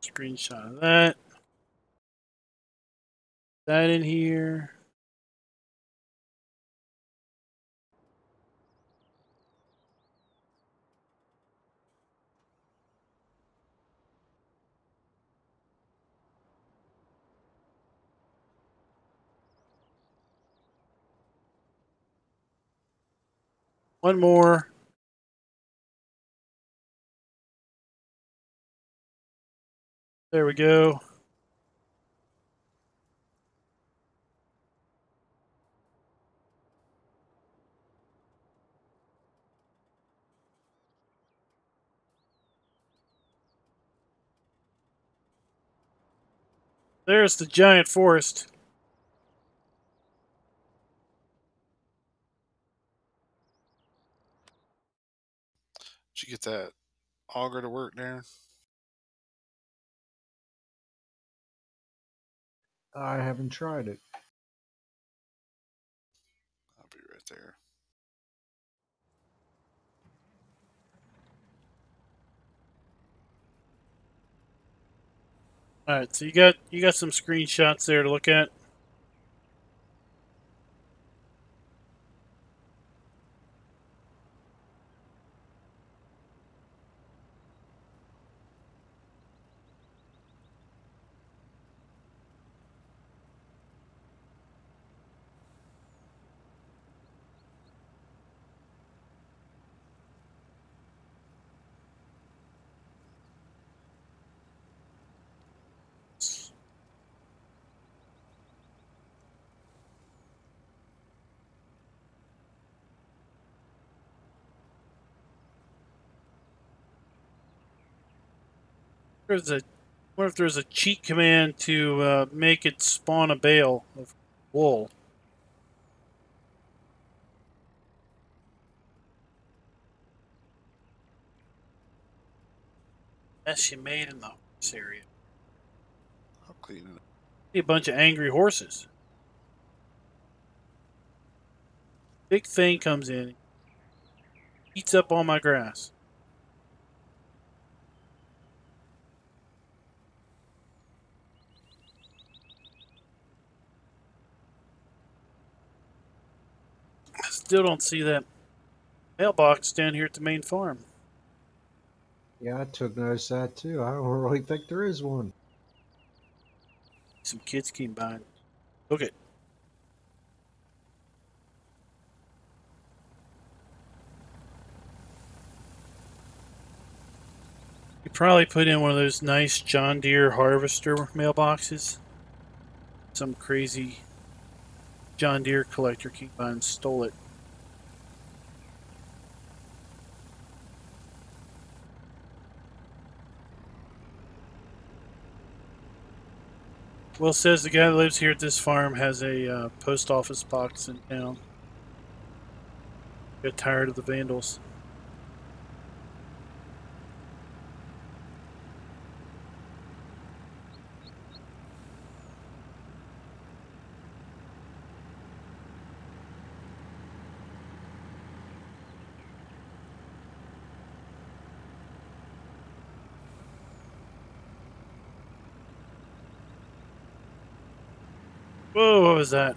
Screenshot of that. That in here. One more. There we go. There's the giant forest. Did you get that auger to work, Darren? I haven't tried it. I'll be right there. All right, so you got some screenshots there to look at. There's a what if there's a cheat command to make it spawn a bale of wool? Mess you made in the horse area. I'll clean it up. See a bunch of angry horses. Big thing comes in, eats up all my grass. I still don't see that mailbox down here at the main farm. Yeah, I took notice of that too. I don't really think there is one. Some kids came by. Look it. You probably put in one of those nice John Deere harvester mailboxes. Some crazy John Deere collector came by and stole it. Will says the guy that lives here at this farm has a post office box in town. Got tired of the vandals. Whoa, what was that?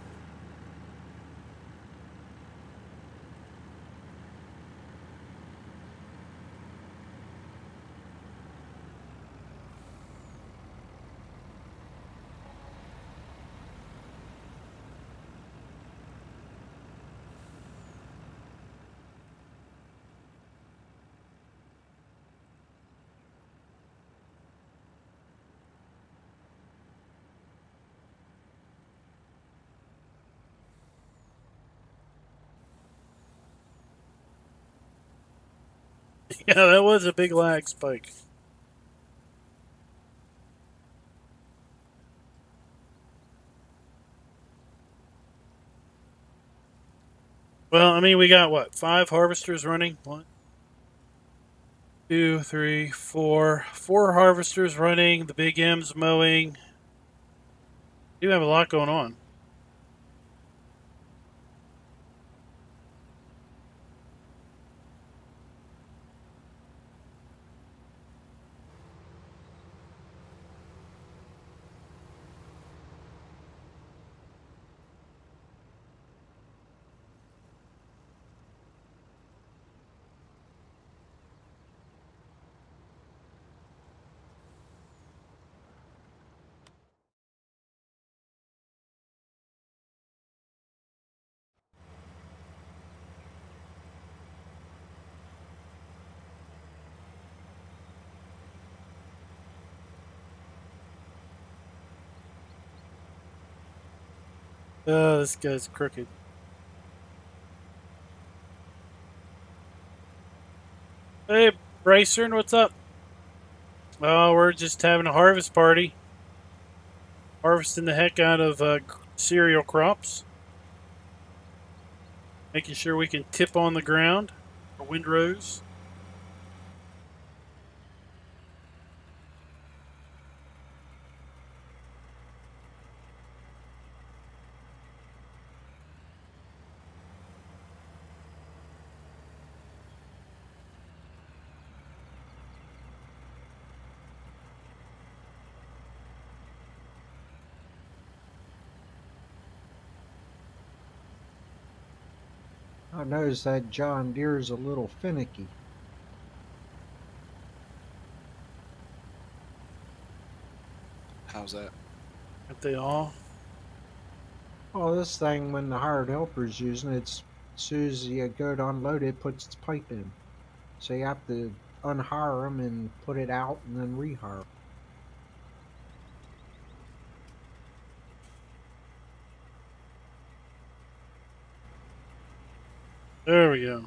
Yeah, that was a big lag spike. Well, I mean, we got what, 5 harvesters running? 1, 2, 3, 4. 4 harvesters running. The big M's mowing. We do have a lot going on. This guy's crooked. Hey, Bryson, what's up? Oh, we're just having a harvest party. harvesting the heck out of cereal crops. Making sure we can tip on the ground for windrows. I noticed that John Deere's a little finicky. How's that? Aren't they all? Oh, this thing, when the hired helper's using it, as soon as you go to unload it, it puts its pipe in. So you have to unhire them and put it out and then rehire 'em. There we go.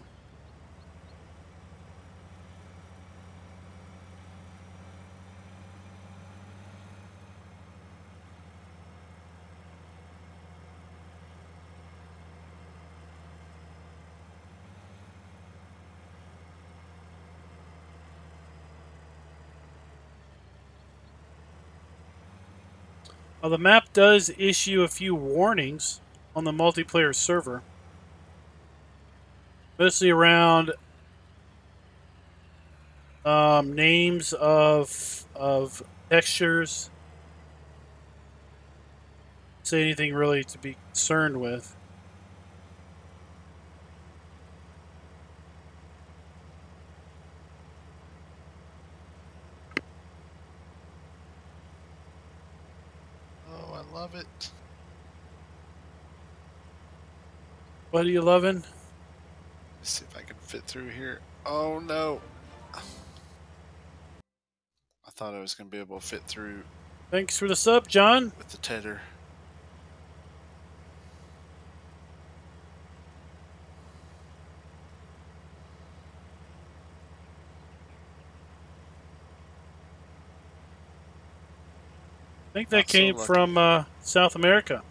Well, the map does issue a few warnings on the multiplayer server, mostly around names of textures. Say anything really to be concerned with. Oh, I love it. What are you loving? Let's see if I can fit through here. Oh no. I thought I was going to be able to fit through Thanks for the sub, John. with the tedder. I think that Not so came lucky. from South America.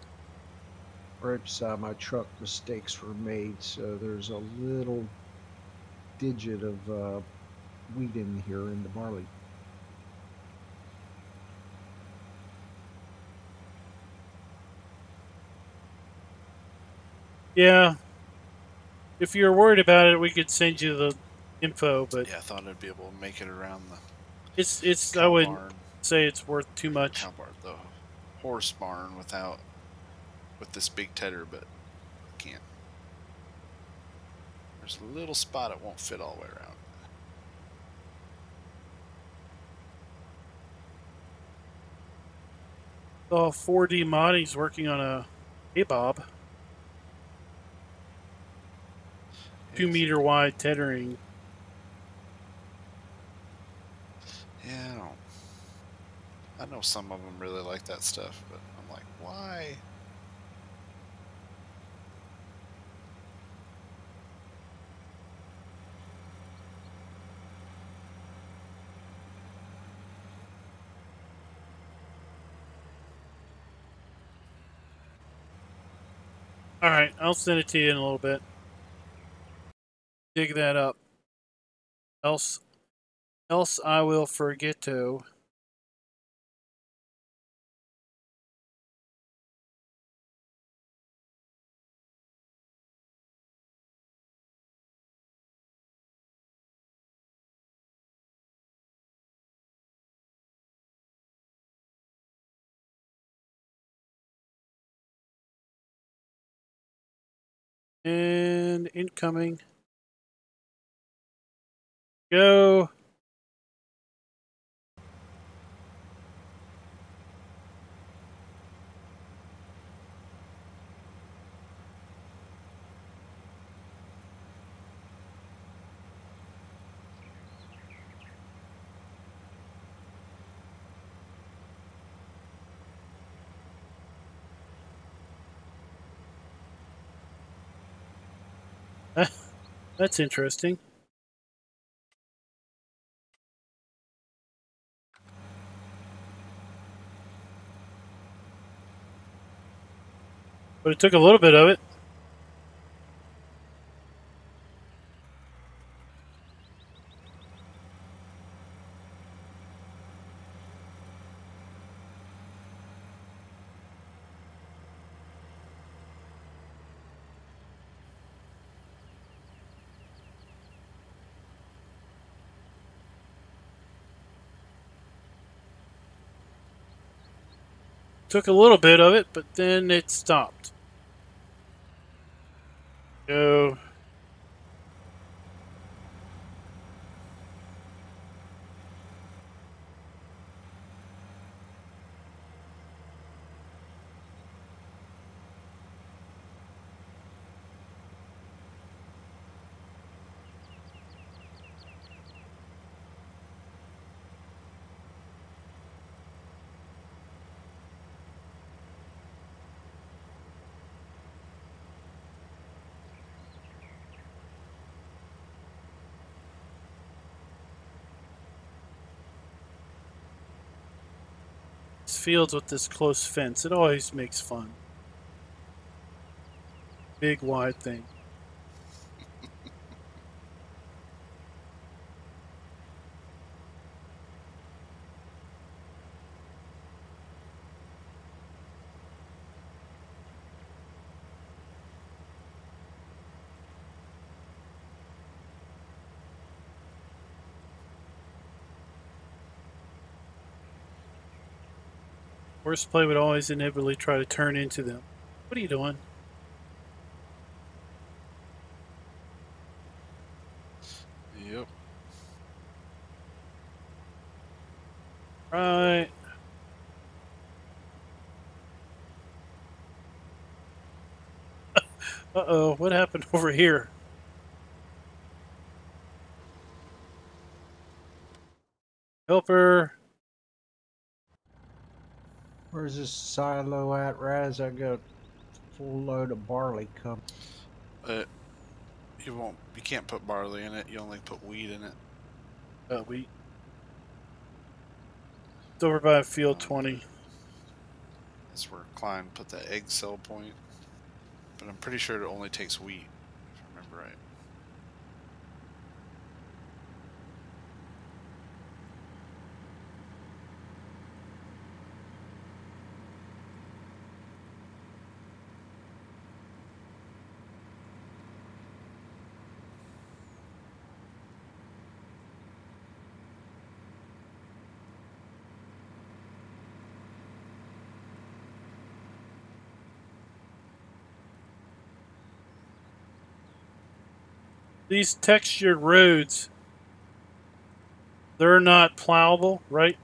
Whoops, my truck mistakes were made, so there's a little digit of wheat in here in the barley. Yeah. If you're worried about it, we could send you the info, but Yeah, I thought I'd be able to make it around the it's I cow wouldn't barn. say it's worth too much. Cow barn, the horse barn with this big tedder, but I can't. There's a little spot it won't fit all the way around. Oh, 4D modding's working on a Bob. 2-meter wide tethering. Yeah, I know some of them really like that stuff, but I'm like, why? Alright, I'll send it to you in a little bit. Dig that up. Else I will forget to. And incoming. Go. That's interesting. But it took a little bit of it. Took a little bit of it, but then it stopped. So fields with this close fence, it always makes fun. Big wide thing. Horseplay would always inevitably try to turn into them. What are you doing? Yep. Right. Uh-oh, what happened over here? Helper. Where's this silo at, Raz? I got a full load of barley coming. You can't put barley in it. You only put wheat in it. Wheat. It's over by field 20. That's where Klein put that egg cell point. But I'm pretty sure it only takes wheat, if I remember right. These textured roads, they're not plowable, right?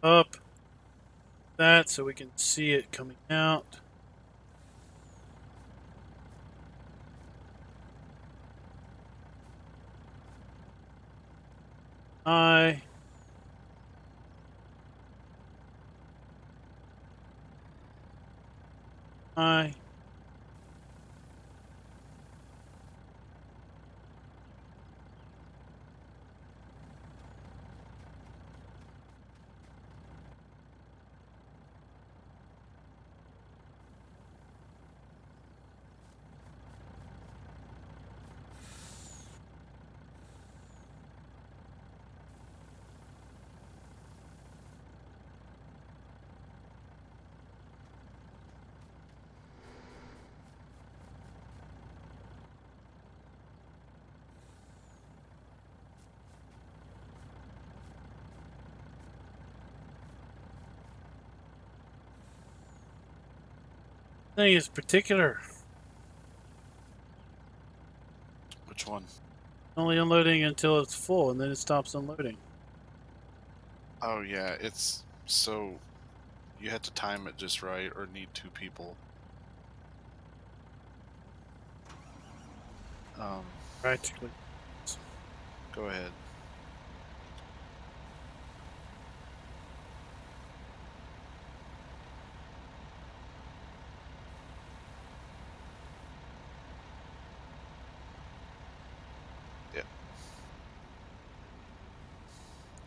Up that so we can see it coming out. High. High. thing is particular. Which one? Only unloading until it's full, and then it stops unloading. Oh yeah, it's so you had to time it just right, or need 2 people. Practically. Go ahead. Yep.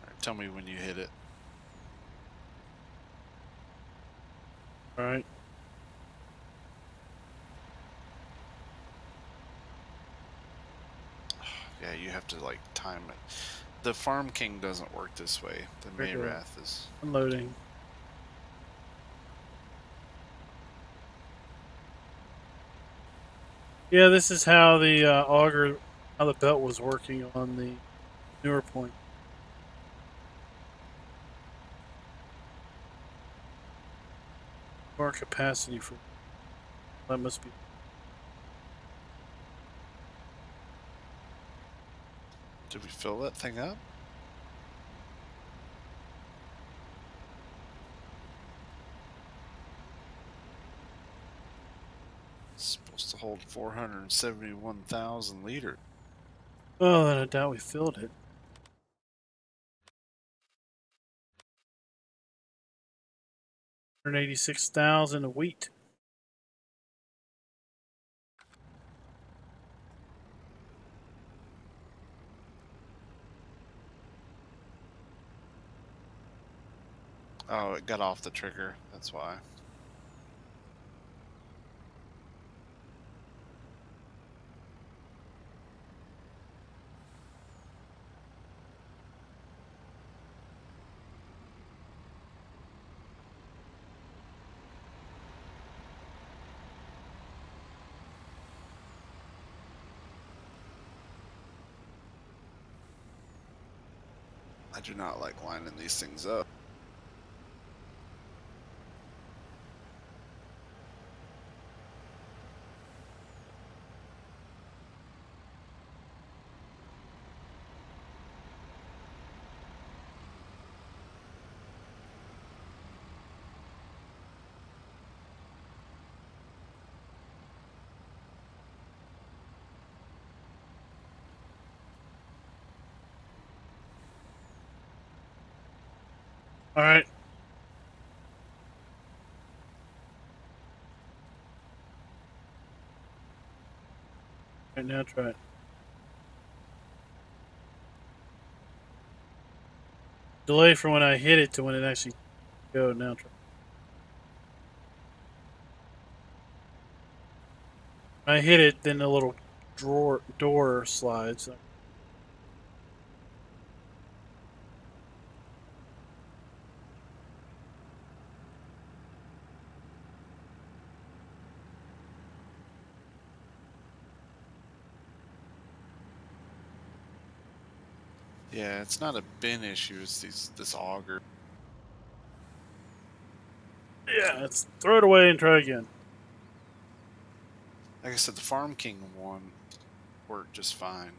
Alright, tell me when you hit it. All right. Yeah, you have to like time it. The Farm King doesn't work this way. The Very good. Mayrath is. Unloading. Yeah, this is how the auger, how the belt was working on the newer point. More capacity for that must be. Did we fill that thing up? It's supposed to hold 471,000 liters. Oh, then I doubt we filled it. $186,000 of wheat. Oh, it got off the trigger. That's why. I do not like lining these things up. All right. All right, now try it. Delay from when I hit it to when it actually go. Now try. When I hit it, then the little door slides. Yeah, it's not a bin issue. It's this auger. Yeah, let's throw it away and try again. Like I said, the Farm King one worked just fine.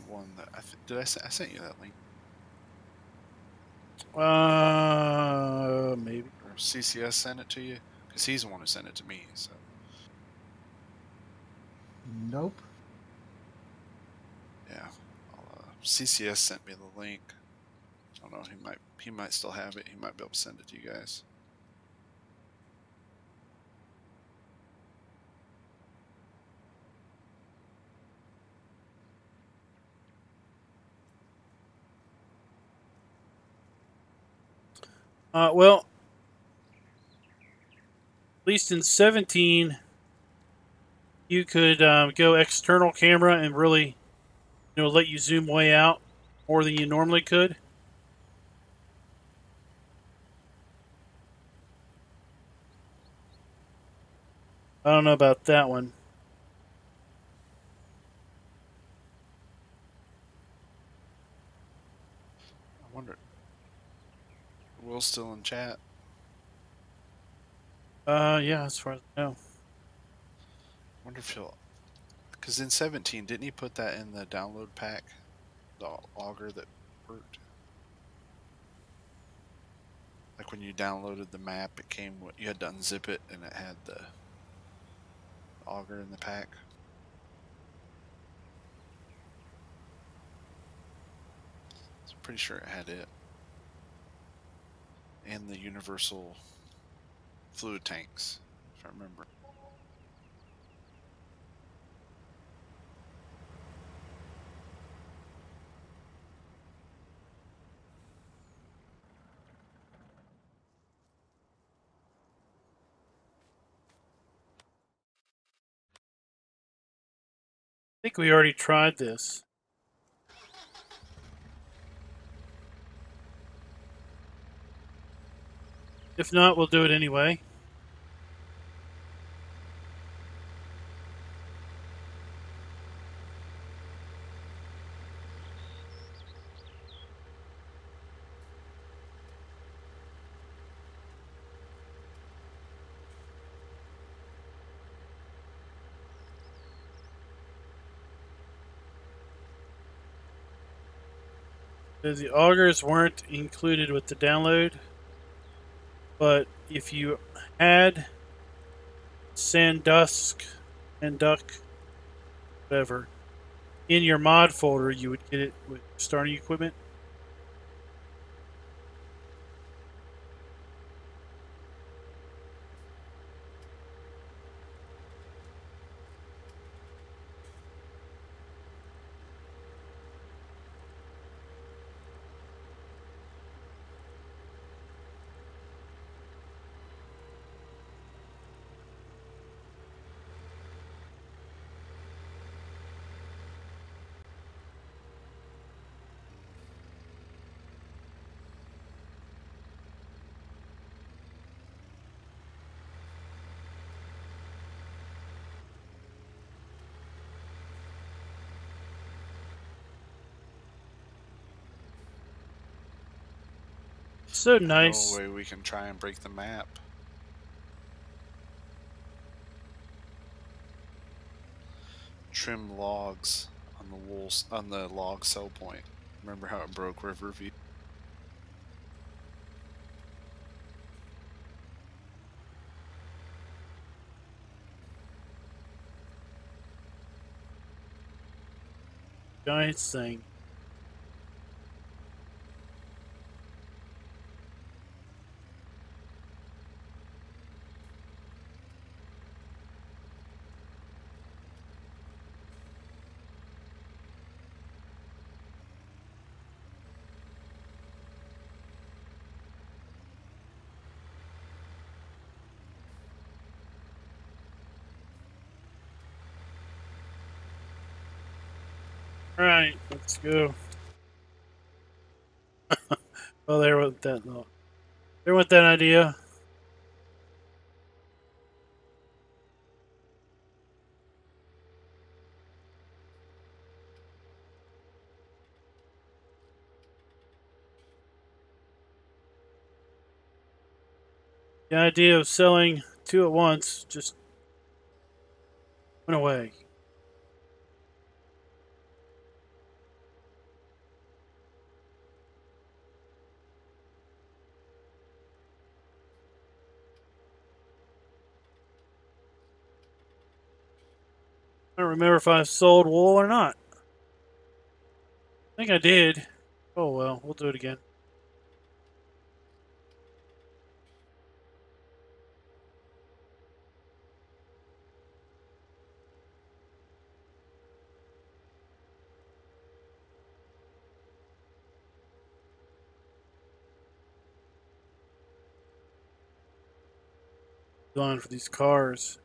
The one that I sent you that link. Maybe. Or CCS sent it to you? Because he's the one who sent it to me, so. Nope. Yeah. CCS sent me the link. I don't know, he might still have it. He might be able to send it to you guys. Well, at least in 17, you could go external camera and really, let you zoom way out more than you normally could. I don't know about that one. I wonder. Will's still in chat. Yeah, as far as I know. wonder if he'll. Because in 17, didn't he put that in the download pack? The auger that worked? Like when you downloaded the map, it came. You had to unzip it, and it had the auger in the pack. So I'm pretty sure it had it, and the universal fluid tanks, if I remember. I think we already tried this. If not, we'll do it anyway. The augers weren't included with the download, but if you had Sandusk and Duck, whatever, in your mod folder, you would get it with starting equipment. So nice. No way we can try and break the map. Trim logs on the wolves on the log sell point. Remember how it broke Riverview? Giant thing. All right, let's go. Well, there went that. There went that idea. The idea of selling two at once just went away. I don't remember if I sold wool or not. I think I did. Oh well, we'll do it again. Going for these cars.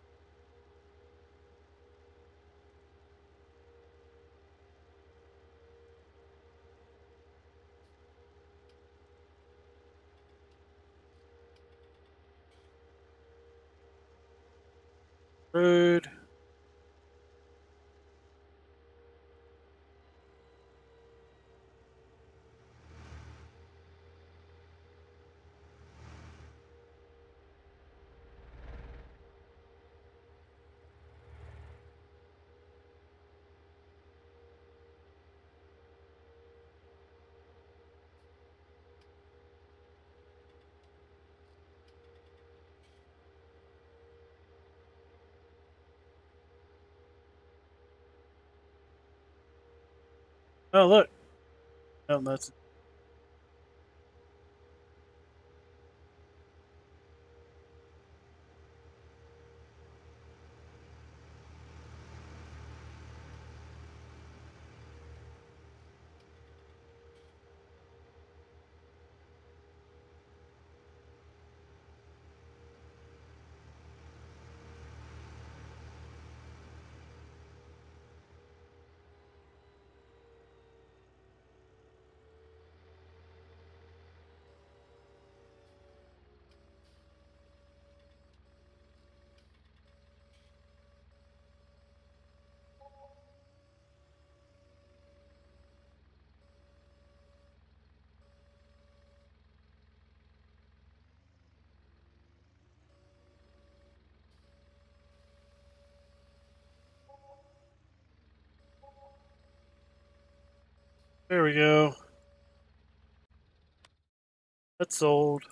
Road. Oh, look. Oh, that's. There we go. That's sold.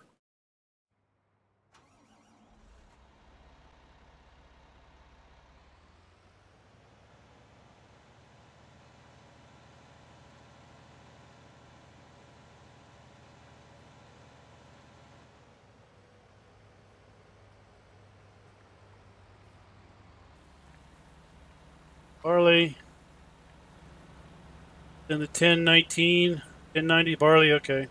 Barley. Then the 1019, 1090 barley. Okay.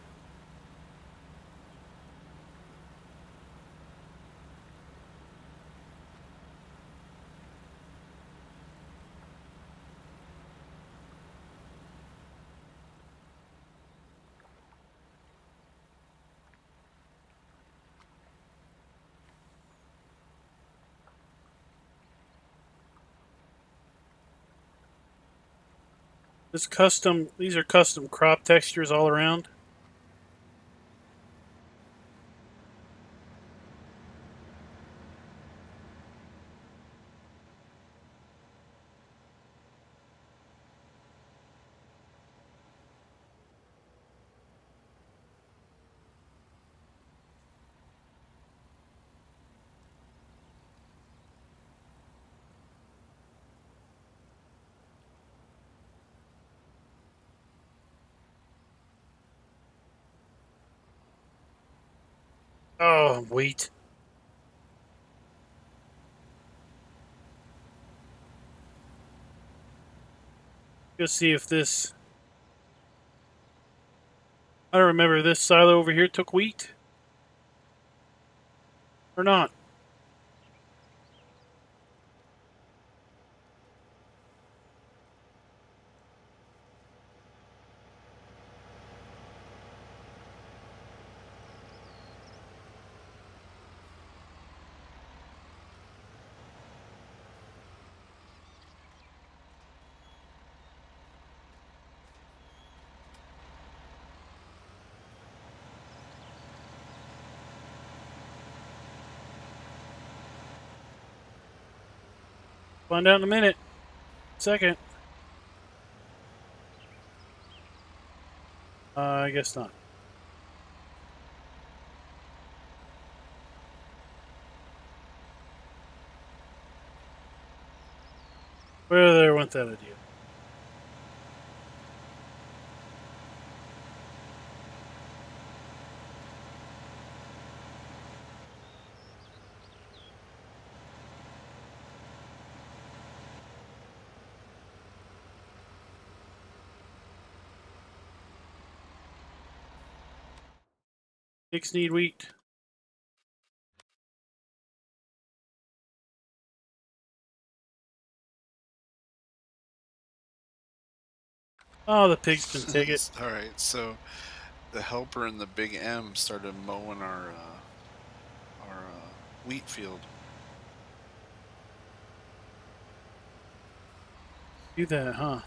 These are custom crop textures all around. Oh, wheat. Let's see if this. I don't remember this silo over here took wheat or not. Find out in a minute. Second. I guess not. Where there went that idea? Pigs need wheat. Oh, the pigs can take it. All right, so the helper and the big M started mowing our wheat field. Do that, huh?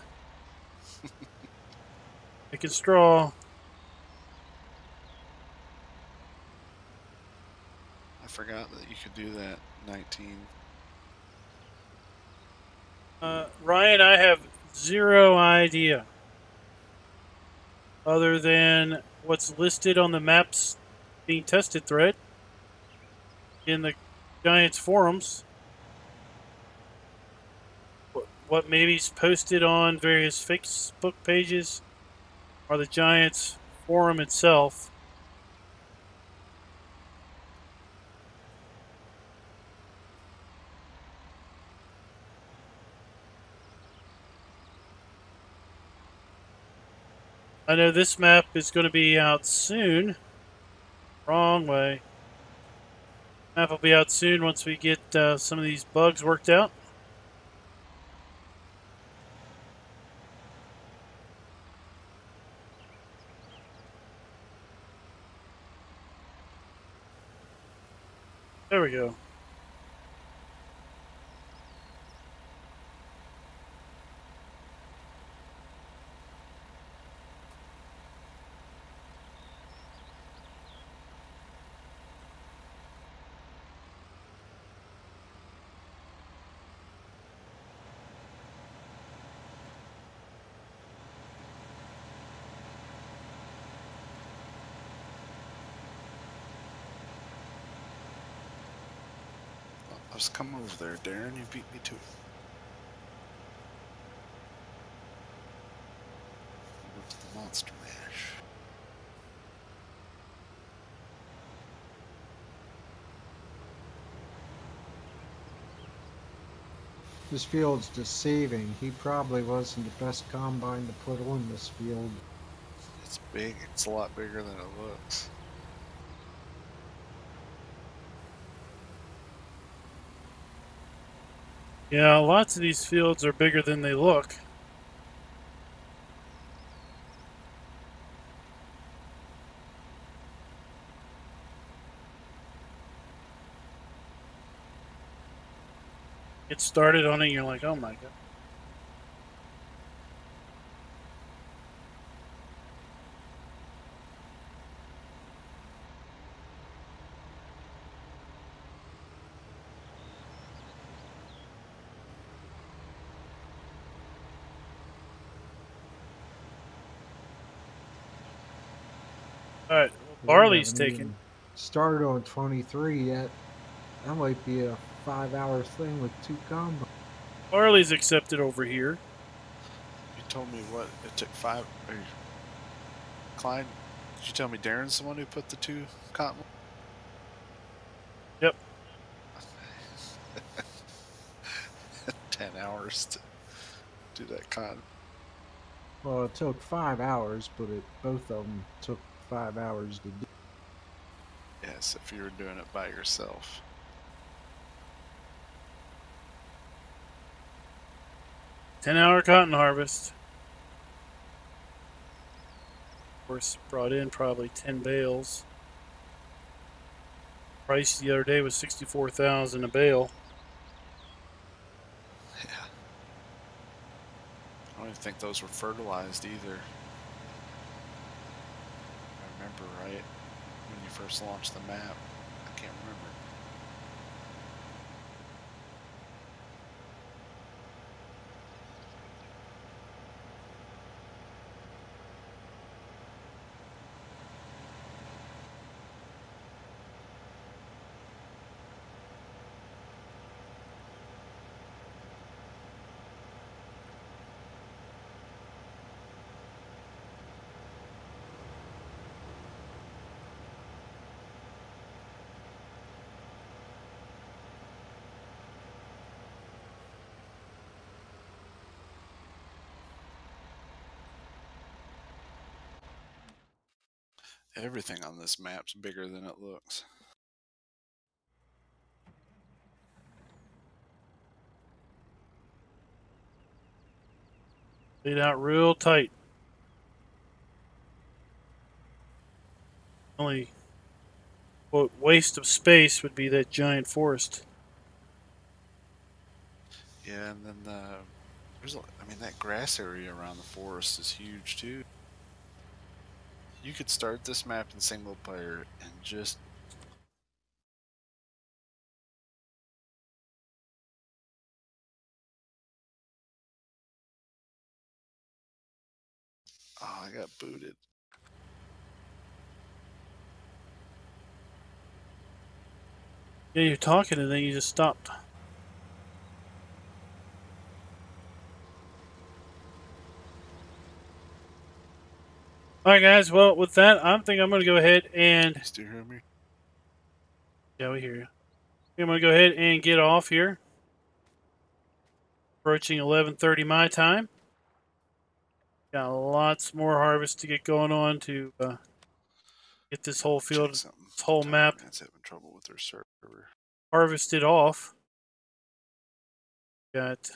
Making straw. I forgot that you could do that. 19. Ryan, I have zero idea. Other than what's listed on the maps being tested thread in the Giants forums. what maybe's posted on various Facebook pages or the Giants forum itself. I know this map is going to be out soon. Wrong way. Map will be out soon once we get some of these bugs worked out. There we go. Let's come over there, Darren. You beat me to it. Over to the monster mash. This field's deceiving. He probably wasn't the best combine to put on this field. It's big. It's a lot bigger than it looks. Yeah, lots of these fields are bigger than they look. Get started on it, and you're like, oh my god. Alright, well, barley's We haven't taken. even started on 23 yet. That might be a 5-hour thing with 2 combines. Barley's accepted over here. You told me what? It took 5. Or Clyde, did you tell me Darren's the one who put the 2 cotton? Yep. 10 hours to do that cotton. Well, it took 5 hours, but both of them took 5 hours to do. Yes, if you were doing it by yourself. $10-hour cotton harvest. Of course, brought in probably 10 bales. Price the other day was $64,000 a bale. Yeah. I don't even think those were fertilized either. If I remember right, when you first launched the map. I can't remember. Everything on this map's bigger than it looks. Laid out real tight. Only, quote, waste of space would be that giant forest. Yeah, and then I mean, that grass area around the forest is huge too. You could start this map in single player and just I got booted. Yeah, you're talking and then you just stopped. All right, guys. Well, with that, I think I'm going to go ahead and You still hear me? yeah, we hear you. I'm going to go ahead and get off here. Approaching 11:30 my time. Got lots more harvest to get going on to get this whole field, Check something. this whole map Man's having trouble with their server. harvested off. Got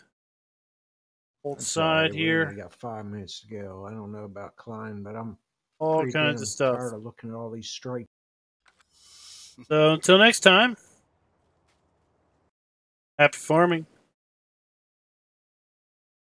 both That's all right. side We here, only got 5 minutes to go. I don't know about Klein, but I'm all pretty kinds damn of stuff. tired of looking at all these straight. So until next time, happy farming.